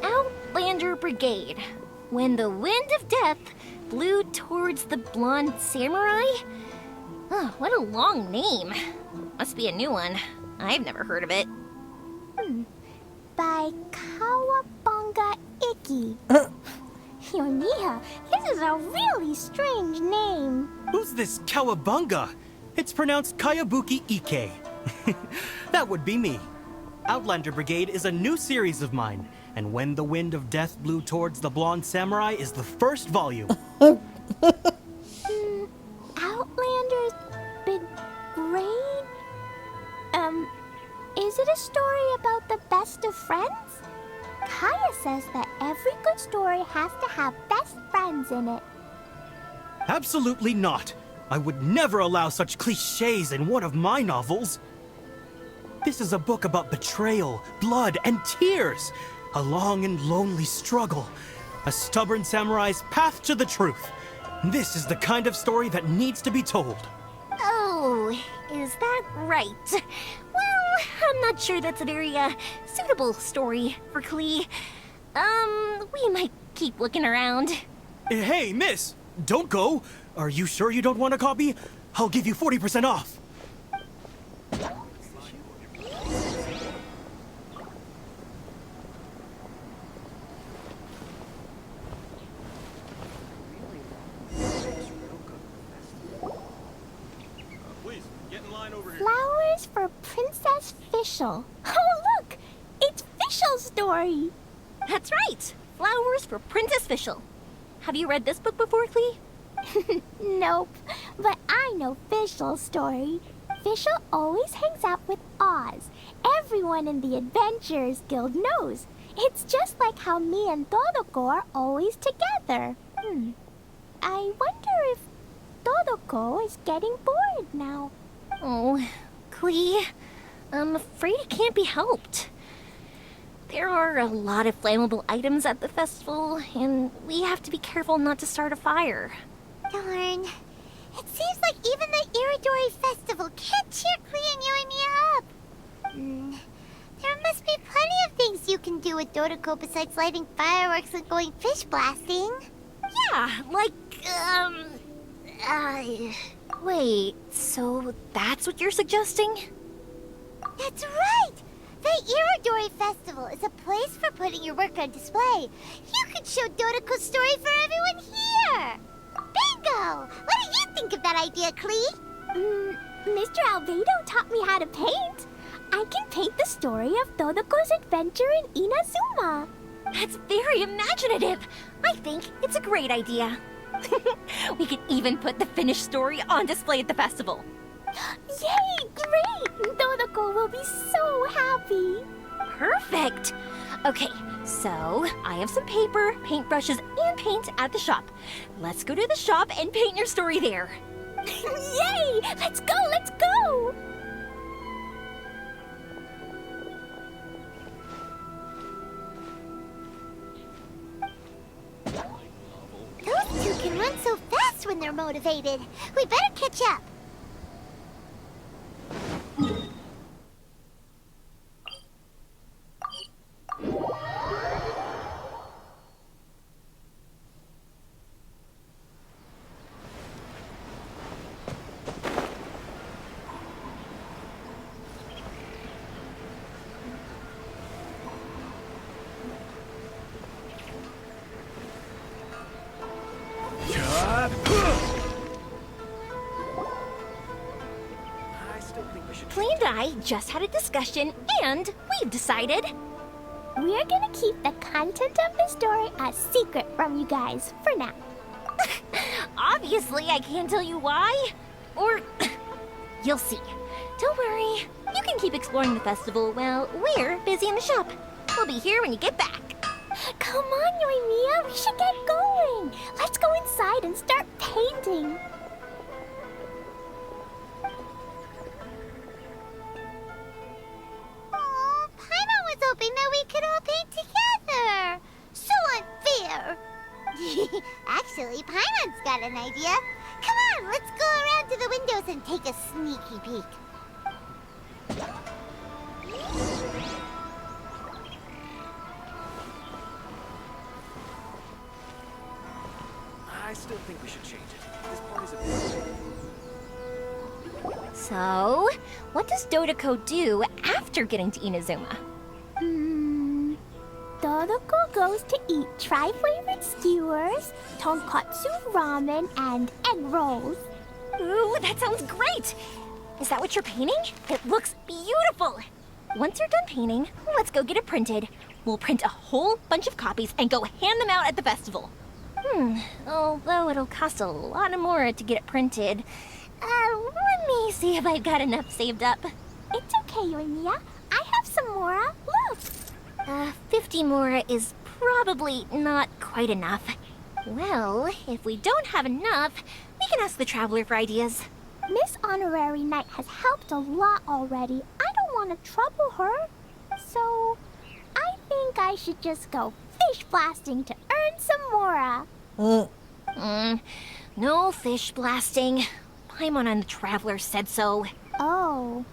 Outlander Brigade. When the wind of death blew towards the blonde samurai? Oh, what a long name. Must be a new one. I've never heard of it. By Kawabunga Iki. Yoimiya, this is a really strange name. Who's this Kawabunga? It's pronounced Kayabuki Ike. That would be me. Outlander Brigade is a new series of mine, and When the Wind of Death Blew Towards the Blonde Samurai is the first volume. Outlander's Brigade? Is it a story about the best of friends? Kaya says that every good story has to have best friends in it. Absolutely not. I would never allow such cliches in one of my novels. This is a book about betrayal, blood, and tears. A long and lonely struggle. A stubborn samurai's path to the truth. This is the kind of story that needs to be told. Oh, is that right? Well, I'm not sure that's a very, suitable story for Klee. We might keep looking around. Hey, miss! Don't go! Are you sure you don't want a copy? I'll give you 40% off. Please, get in line over here. Flowers for Princess Fischl. Oh, look! It's Fischl's story! That's right! Flowers for Princess Fischl. Have you read this book before, Klee? Nope, but I know Fischl's story. Fischl always hangs out with Oz. Everyone in the Adventurers Guild knows. It's just like how me and Todoko are always together. I wonder if Todoko is getting bored now. Oh, Klee, I'm afraid it can't be helped. There are a lot of flammable items at the festival, and we have to be careful not to start a fire. Darn. It seems like even the Iridori Festival can't cheer Klee and you and me up. There must be plenty of things you can do with Dodoko besides lighting fireworks and going fish blasting. Yeah, like, wait, so that's what you're suggesting? That's right! The Iridori Festival is a place for putting your work on display. You could show Dodoko's story for everyone here! Bingo! What do you think of that idea, Klee? Mr. Albedo taught me how to paint. I can paint the story of Dodoko's adventure in Inazuma. That's very imaginative. I think it's a great idea. We could even put the finished story on display at the festival. Yay! Great! Dodoko will be so happy. Perfect. Okay, so I have some paper, paintbrushes, and paint at the shop. Let's go to the shop and paint your story there. Yay! Let's go! Let's go! Those two can run so fast when they're motivated. We better catch up. Klee and I just had a discussion, and we've decided we're gonna keep the content of the story a secret from you guys for now. Obviously, I can't tell you why. Or you'll see. Don't worry. You can keep exploring the festival while we're busy in the shop. We'll be here when you get back. Come on, Yoimiya, we should get going. Let's go inside and start painting. Oh, Paimon was hoping that we could all paint together. So unfair. Actually, Paimon's got an idea. Come on, let's go around to the windows and take a sneaky peek. I still think we should change it. This part is a bit... So, what does Dodoko do after getting to Inazuma? Dodoko goes to eat tri-flavored skewers, tonkatsu ramen, and egg rolls. Ooh, that sounds great! Is that what you're painting? It looks beautiful! Once you're done painting, let's go get it printed. We'll print a whole bunch of copies and go hand them out at the festival. Although it'll cost a lot more to get it printed. Let me see if I've got enough saved up. It's okay, Yoimiya. I have some more. Look! 50 more is probably not quite enough. Well, if we don't have enough, we can ask the Traveler for ideas. Miss Honorary Knight has helped a lot already. I don't want to trouble her. So, I think I should just go fish blasting to earn some more. No fish blasting. Paimon and the Traveler said so. Oh,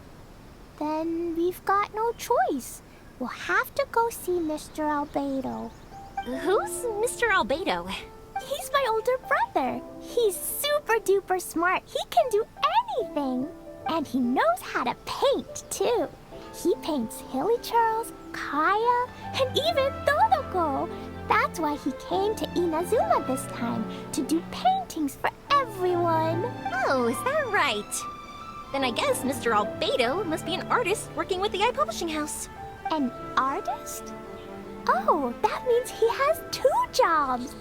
then we've got no choice. We'll have to go see Mr. Albedo. Who's Mr. Albedo? He's my older brother. He's super duper smart. He can do anything. And he knows how to paint, too. He paints Hilly Charles, Kaya, and even Dodoko. That's why he came to Inazuma this time, to do paintings for everyone. Oh, is that right? Then I guess Mr. Albedo must be an artist working with the iPublishing House. An artist? Oh, that means he has 2 jobs.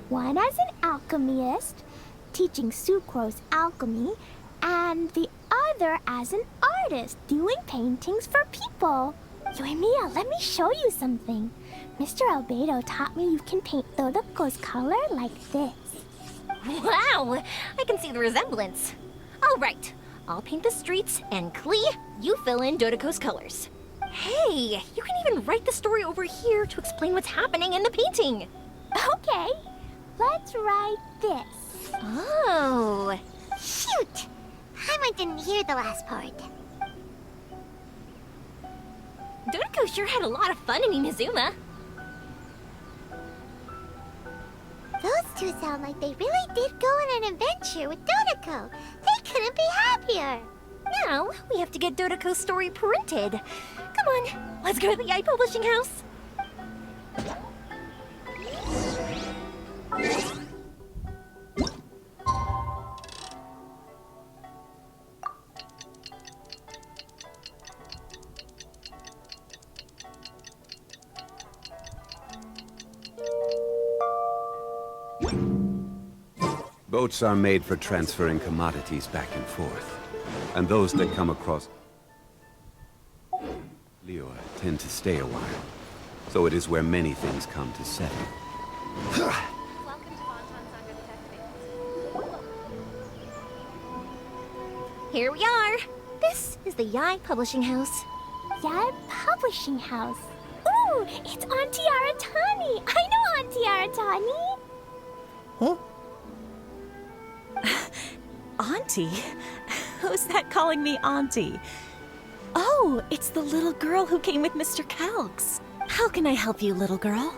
One as an alchemist, teaching Sucrose alchemy, and the other as an artist, doing paintings for people. Yoimiya, let me show you something. Mr. Albedo taught me you can paint Dodoko's color like this. Wow, I can see the resemblance. All right, I'll paint the streets, and Klee, you fill in Dodoko's colors. Hey, you can even write the story over here to explain what's happening in the painting. Okay, let's write this. Oh. Shoot! Paimon didn't hear the last part. Dodoko sure had a lot of fun in Inazuma. Those two sound like they really did go on an adventure with Dodoko. They couldn't be happier. Now, we have to get Dodoko's story printed. Come on, let's go to the iPublishing House. Boats are made for transferring commodities back and forth. And those that come across Liyue tend to stay a while. So it is where many things come to settle. Here we are. This is the Yae Publishing House. Yae Publishing House? Ooh, it's Auntie Aratani. I know Auntie Aratani. Huh? Auntie? Who's that calling me Auntie? Oh, it's the little girl who came with Mr. Calx. How can I help you, little girl?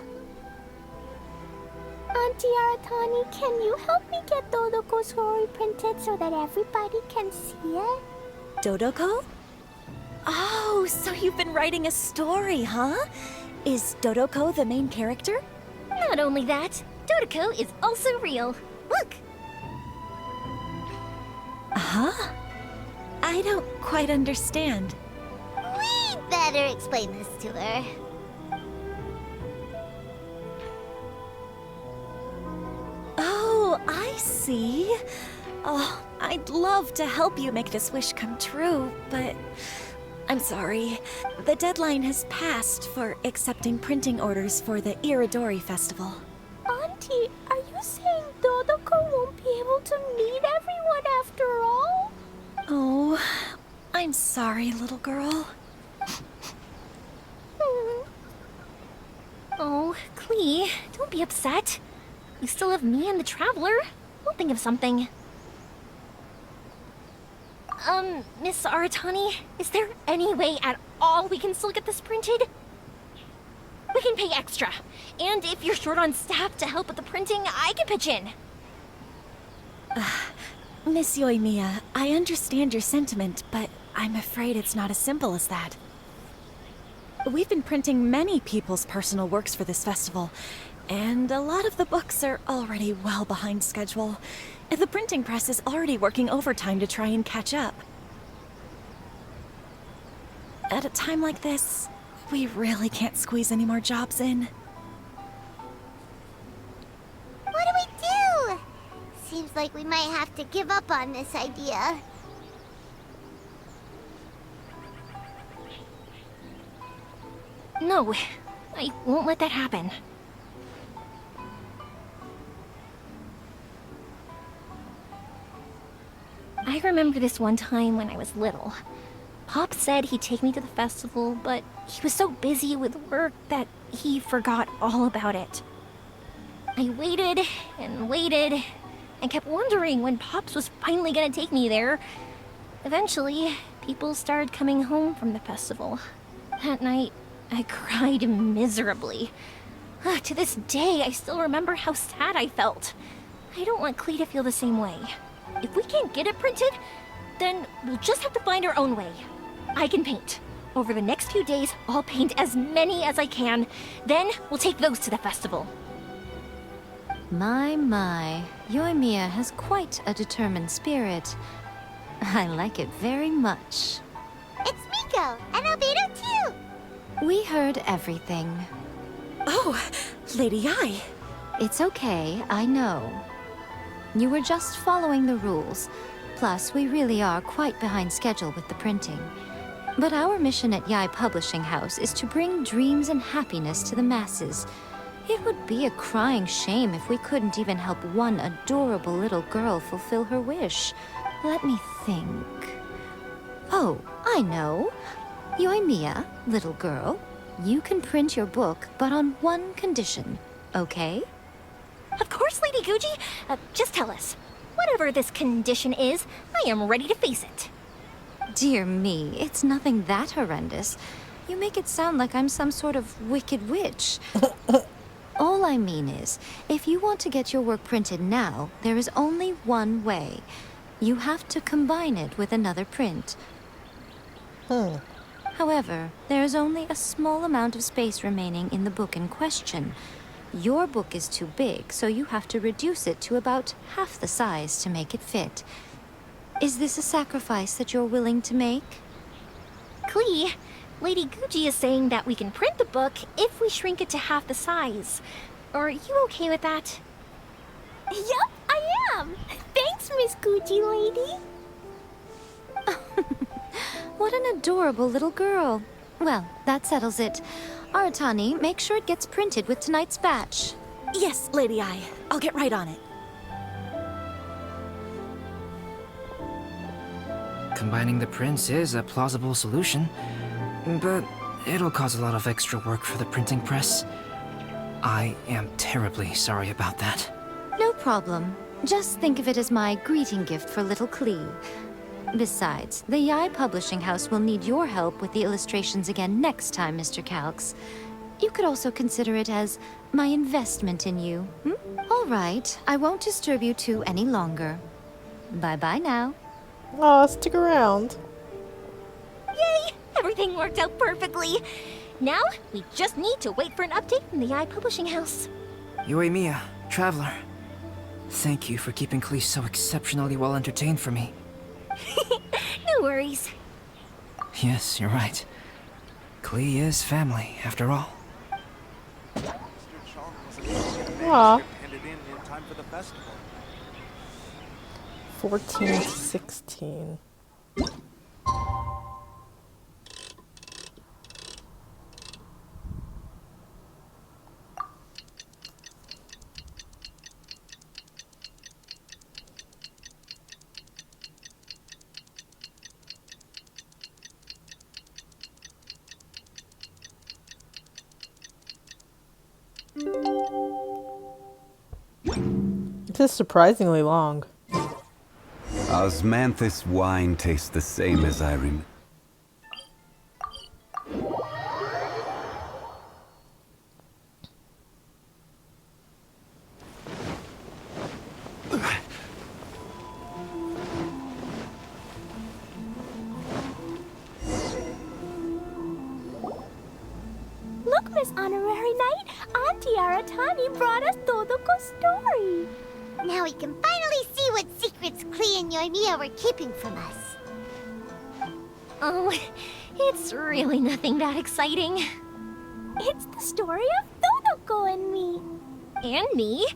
Auntie Aratani, can you help me get Dodoko's story printed so that everybody can see it? Dodoko? Oh, so you've been writing a story, huh? Is Dodoko the main character? Not only that, Dodoko is also real. Look! Huh? I don't quite understand. We'd better explain this to her. Oh, I see. Oh, I'd love to help you make this wish come true, but I'm sorry. The deadline has passed for accepting printing orders for the Iridori Festival. Auntie, are you saying Dodoko won't be able to meet everyone after all? Oh, I'm sorry, little girl. Oh, Klee, don't be upset. We still have me and the Traveler. We'll think of something. Miss Aratani, is there any way at all we can still get this printed? We can pay extra. And if you're short on staff to help with the printing, I can pitch in. Miss Yoimiya, I understand your sentiment, but I'm afraid it's not as simple as that. We've been printing many people's personal works for this festival, and a lot of the books are already well behind schedule. The printing press is already working overtime to try and catch up. At a time like this, we really can't squeeze any more jobs in. What do we do? Seems like we might have to give up on this idea. No, I won't let that happen. I remember this one time when I was little. Pop said he'd take me to the festival, but he was so busy with work that he forgot all about it. I waited and kept wondering when Pops was finally gonna take me there. Eventually, people started coming home from the festival. That night, I cried miserably. To this day, I still remember how sad I felt. I don't want Klee to feel the same way. If we can't get it printed, then we'll just have to find our own way. I can paint. Over the next few days, I'll paint as many as I can. Then we'll take those to the festival. My. Yoimiya has quite a determined spirit. I like it very much. It's Miko, and Albedo too! We heard everything. Oh, Lady Ai. It's okay, I know. You were just following the rules. Plus, we really are quite behind schedule with the printing. But our mission at Yae Publishing House is to bring dreams and happiness to the masses. It would be a crying shame if we couldn't even help one adorable little girl fulfill her wish. Let me think. Oh, I know. Yoimiya, little girl, you can print your book, but on one condition, okay? Of course, Lady Guji. Just tell us. Whatever this condition is, I am ready to face it. Dear me, it's nothing that horrendous. You make it sound like I'm some sort of wicked witch. All I mean is, if you want to get your work printed now, there is only one way. You have to combine it with another print. However, there is only a small amount of space remaining in the book in question. Your book is too big, so you have to reduce it to about half the size to make it fit. Is this a sacrifice that you're willing to make? Klee, Lady Guji is saying that we can print the book if we shrink it to half the size. Are you okay with that? Yup, I am! Thanks, Miss Guji Lady! What an adorable little girl. Well, that settles it. Aratani, make sure it gets printed with tonight's batch. Yes, Lady Ai. I'll get right on it. Combining the prints is a plausible solution, but it'll cause a lot of extra work for the printing press. I am terribly sorry about that. No problem. Just think of it as my greeting gift for little Klee. Besides, the Yae Publishing House will need your help with the illustrations again next time, Mr. Calx. You could also consider it as my investment in you. All right, I won't disturb you two any longer. Bye-bye now. Aw, stick around. Yay! Everything worked out perfectly. Now, we just need to wait for an update from the Yae Publishing House. Yoimiya, Traveler. Thank you for keeping Klee so exceptionally well entertained for me. No worries. Yes, you're right. Klee is family, after all. Aw. 14 to 16. This is surprisingly long. Osmanthus wine tastes the same as I remember. Look, Miss Honorary Knight, Auntie Aratani brought us Todoko's story. Now we can finally see what secrets Klee and Yoimiya were keeping from us. Oh, it's really nothing that exciting. It's the story of Todoko and me. And me.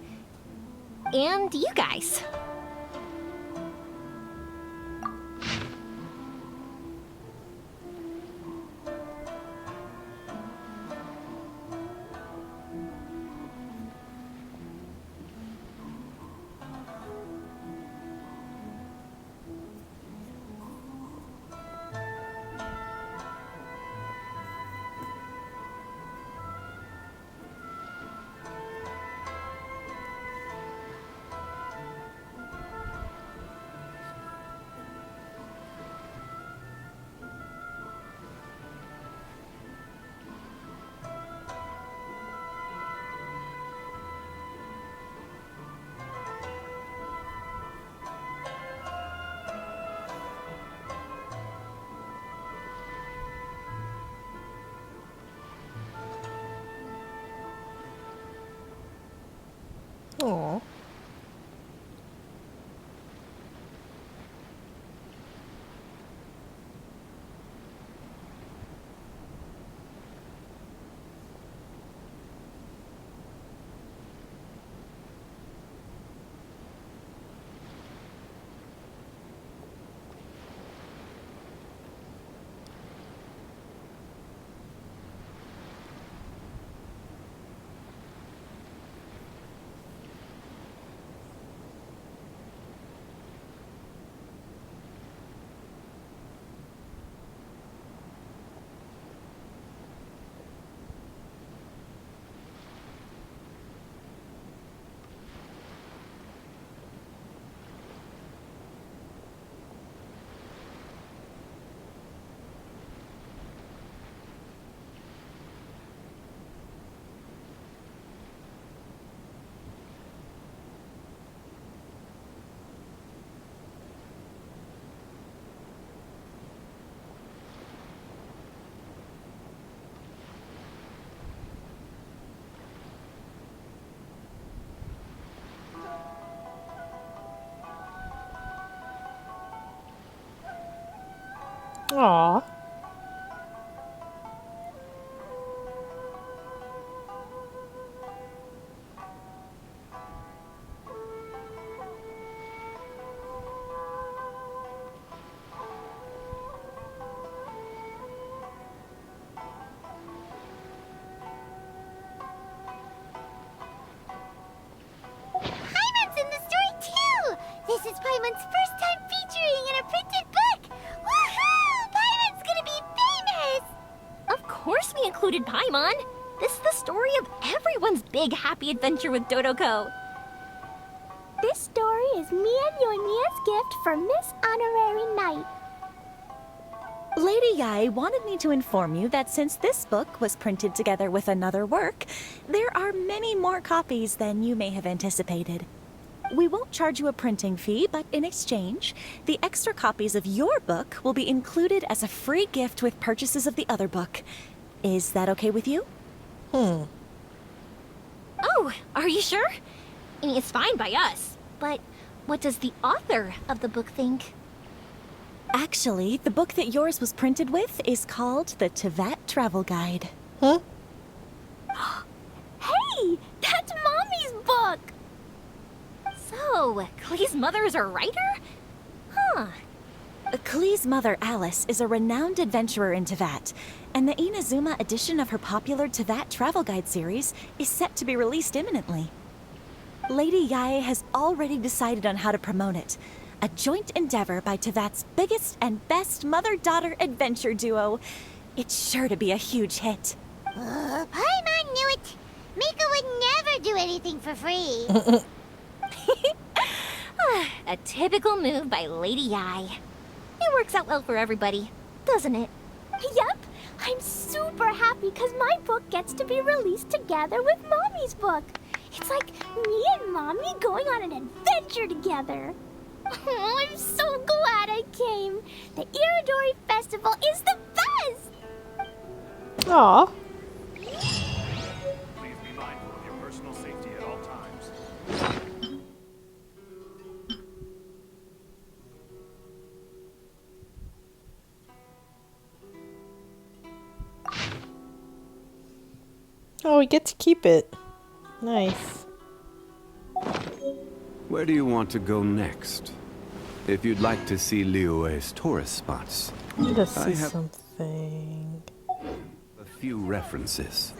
And you guys. Aw. Aw. Paimon's in the story too! This is Paimon's first time featuring in a printed book! Woohoo! Paimon's gonna be famous! Of course we included Paimon. This is the story of everyone's big happy adventure with Dodoko. This story is me and Yoimiya's gift for Miss Honorary Knight. Lady Yai wanted me to inform you that since this book was printed together with another work, there are many more copies than you may have anticipated. We won't charge you a printing fee, but in exchange, the extra copies of your book will be included as a free gift with purchases of the other book. Is that okay with you? Oh, are you sure? I mean, it's fine by us. But what does the author of the book think? Actually, the book that yours was printed with is called the Tevat Travel Guide. Huh? Hey! That's Mommy's book! So, Klee's mother is a writer? Huh. Klee's mother, Alice, is a renowned adventurer in Tevat, and the Inazuma edition of her popular Tevat Travel Guide series is set to be released imminently. Lady Yai has already decided on how to promote it, a joint endeavor by Tevat's biggest and best mother-daughter adventure duo. It's sure to be a huge hit. Paimon knew it! Mika would never do anything for free! A typical move by Lady Yai. It works out well for everybody, doesn't it? Yep! I'm super happy because my book gets to be released together with Mommy's book. It's like me and Mommy going on an adventure together. Oh, I'm so glad I came. The Irodori Festival is the best! Aw. Please be mindful of your personal safety at all times. Oh, we get to keep it. Nice. Where do you want to go next? If you'd like to see Liyue's tourist spots, Let's I see have something. a few references.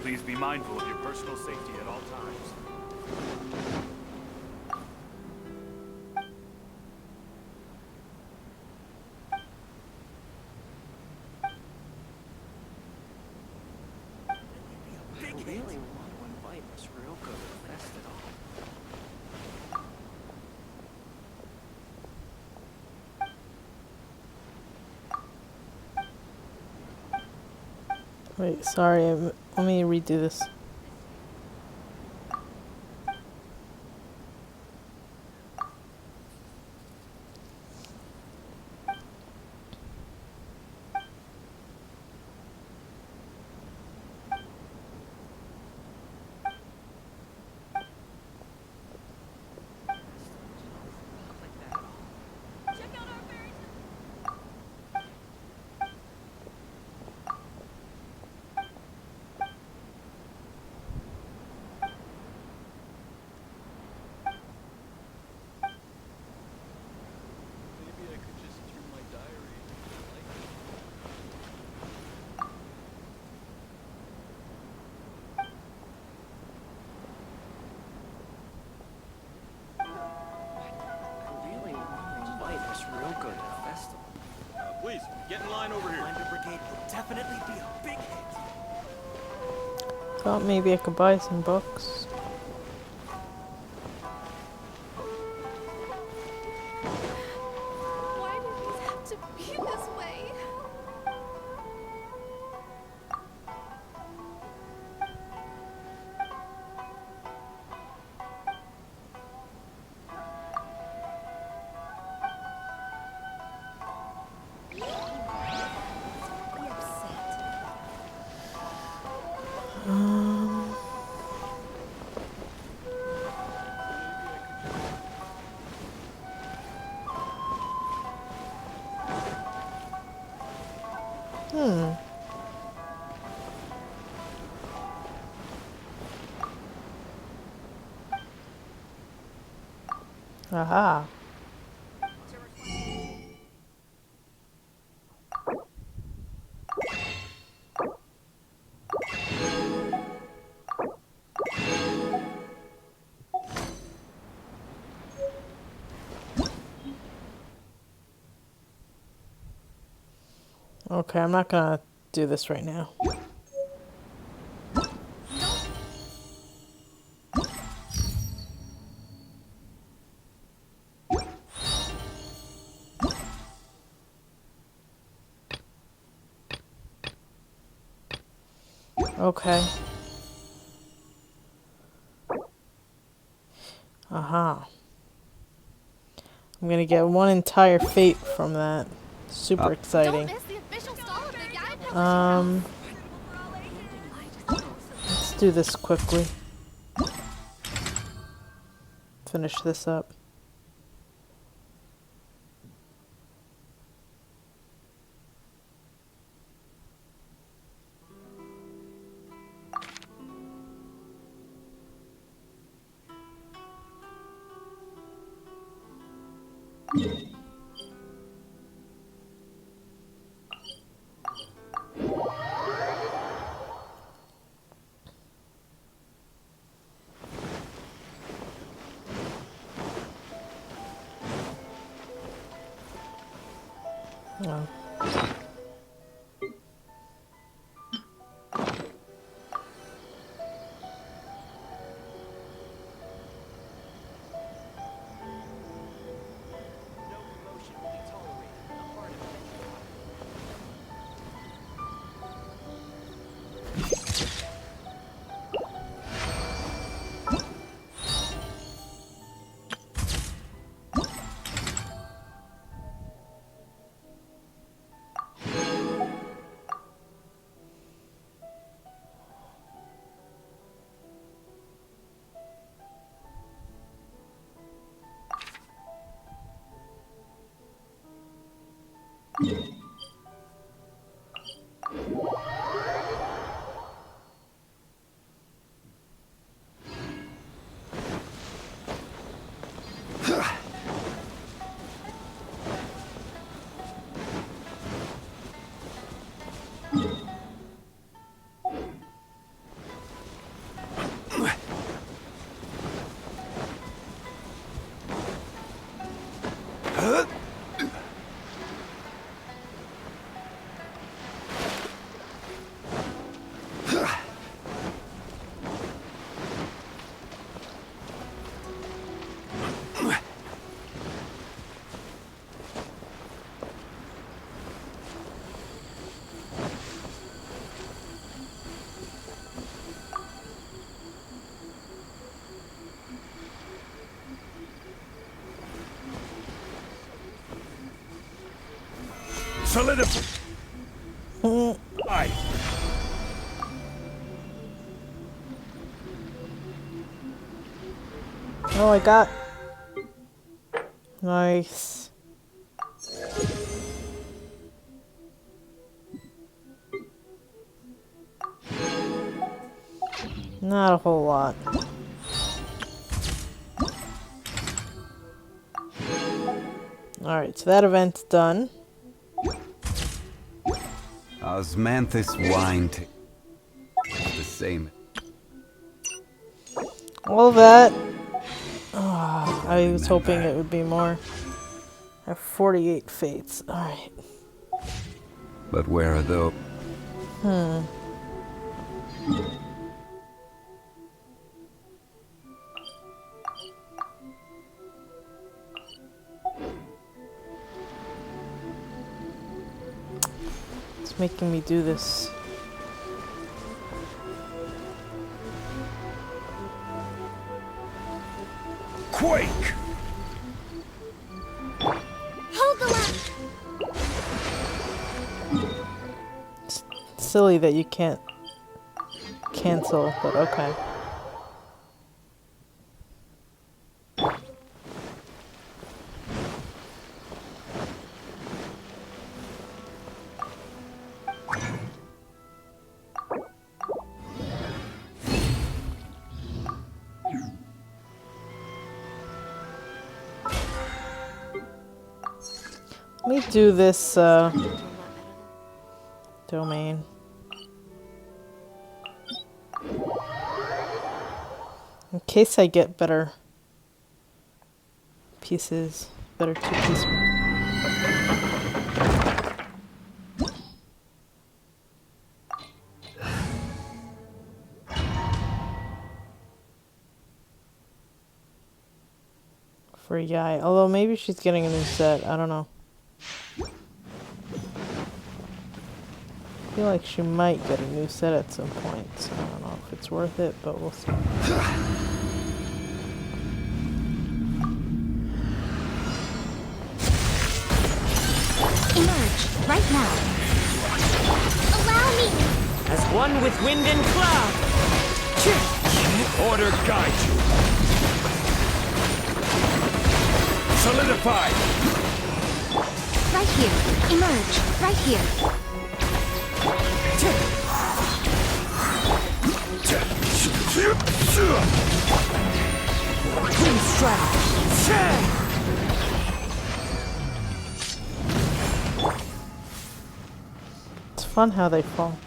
Please be mindful of your personal safety at all times. Wait, sorry. Let me redo this. definitely be a big hit. Thought maybe I could buy some books. Why do things have to be this way? Hmm. Aha. Okay, I'm not gonna do this right now. Okay. Aha. I'm gonna get one entire fate from that. Super exciting. Let's do this quickly. Finish this up. Oh. Solidify. Aye. Oh, I got. Nice. Not a whole lot. Alright, so that event's done. Osmanthus wine the same. All that. Oh, I was hoping it would be more. I have 48 fates. Alright. But where are those? It's making me do this. Quake! Hold the line! It's silly that you can't cancel, but okay. Let me do this domain. In case I get better pieces, better two-piece. For Yai, although maybe she's getting a new set, I don't know. I feel like she might get a new set at some point, so I don't know if it's worth it, but we'll see. Emerge, right now. Allow me! As one with wind and cloud! Order guide you! Solidify! Right here. Emerge, right here. Please strike! It's fun how they fall.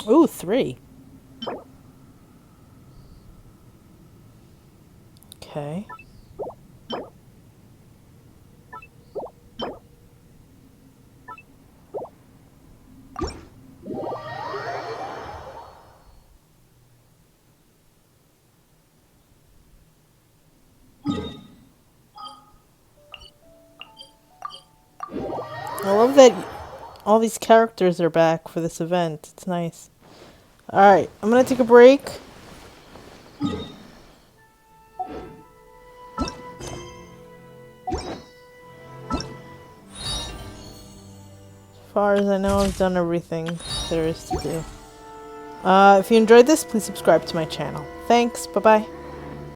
Ooh, 3. Okay. I love that all these characters are back for this event. It's nice. Alright, I'm gonna take a break. As far as I know, I've done everything there is to do. If you enjoyed this, please subscribe to my channel. Thanks, bye-bye.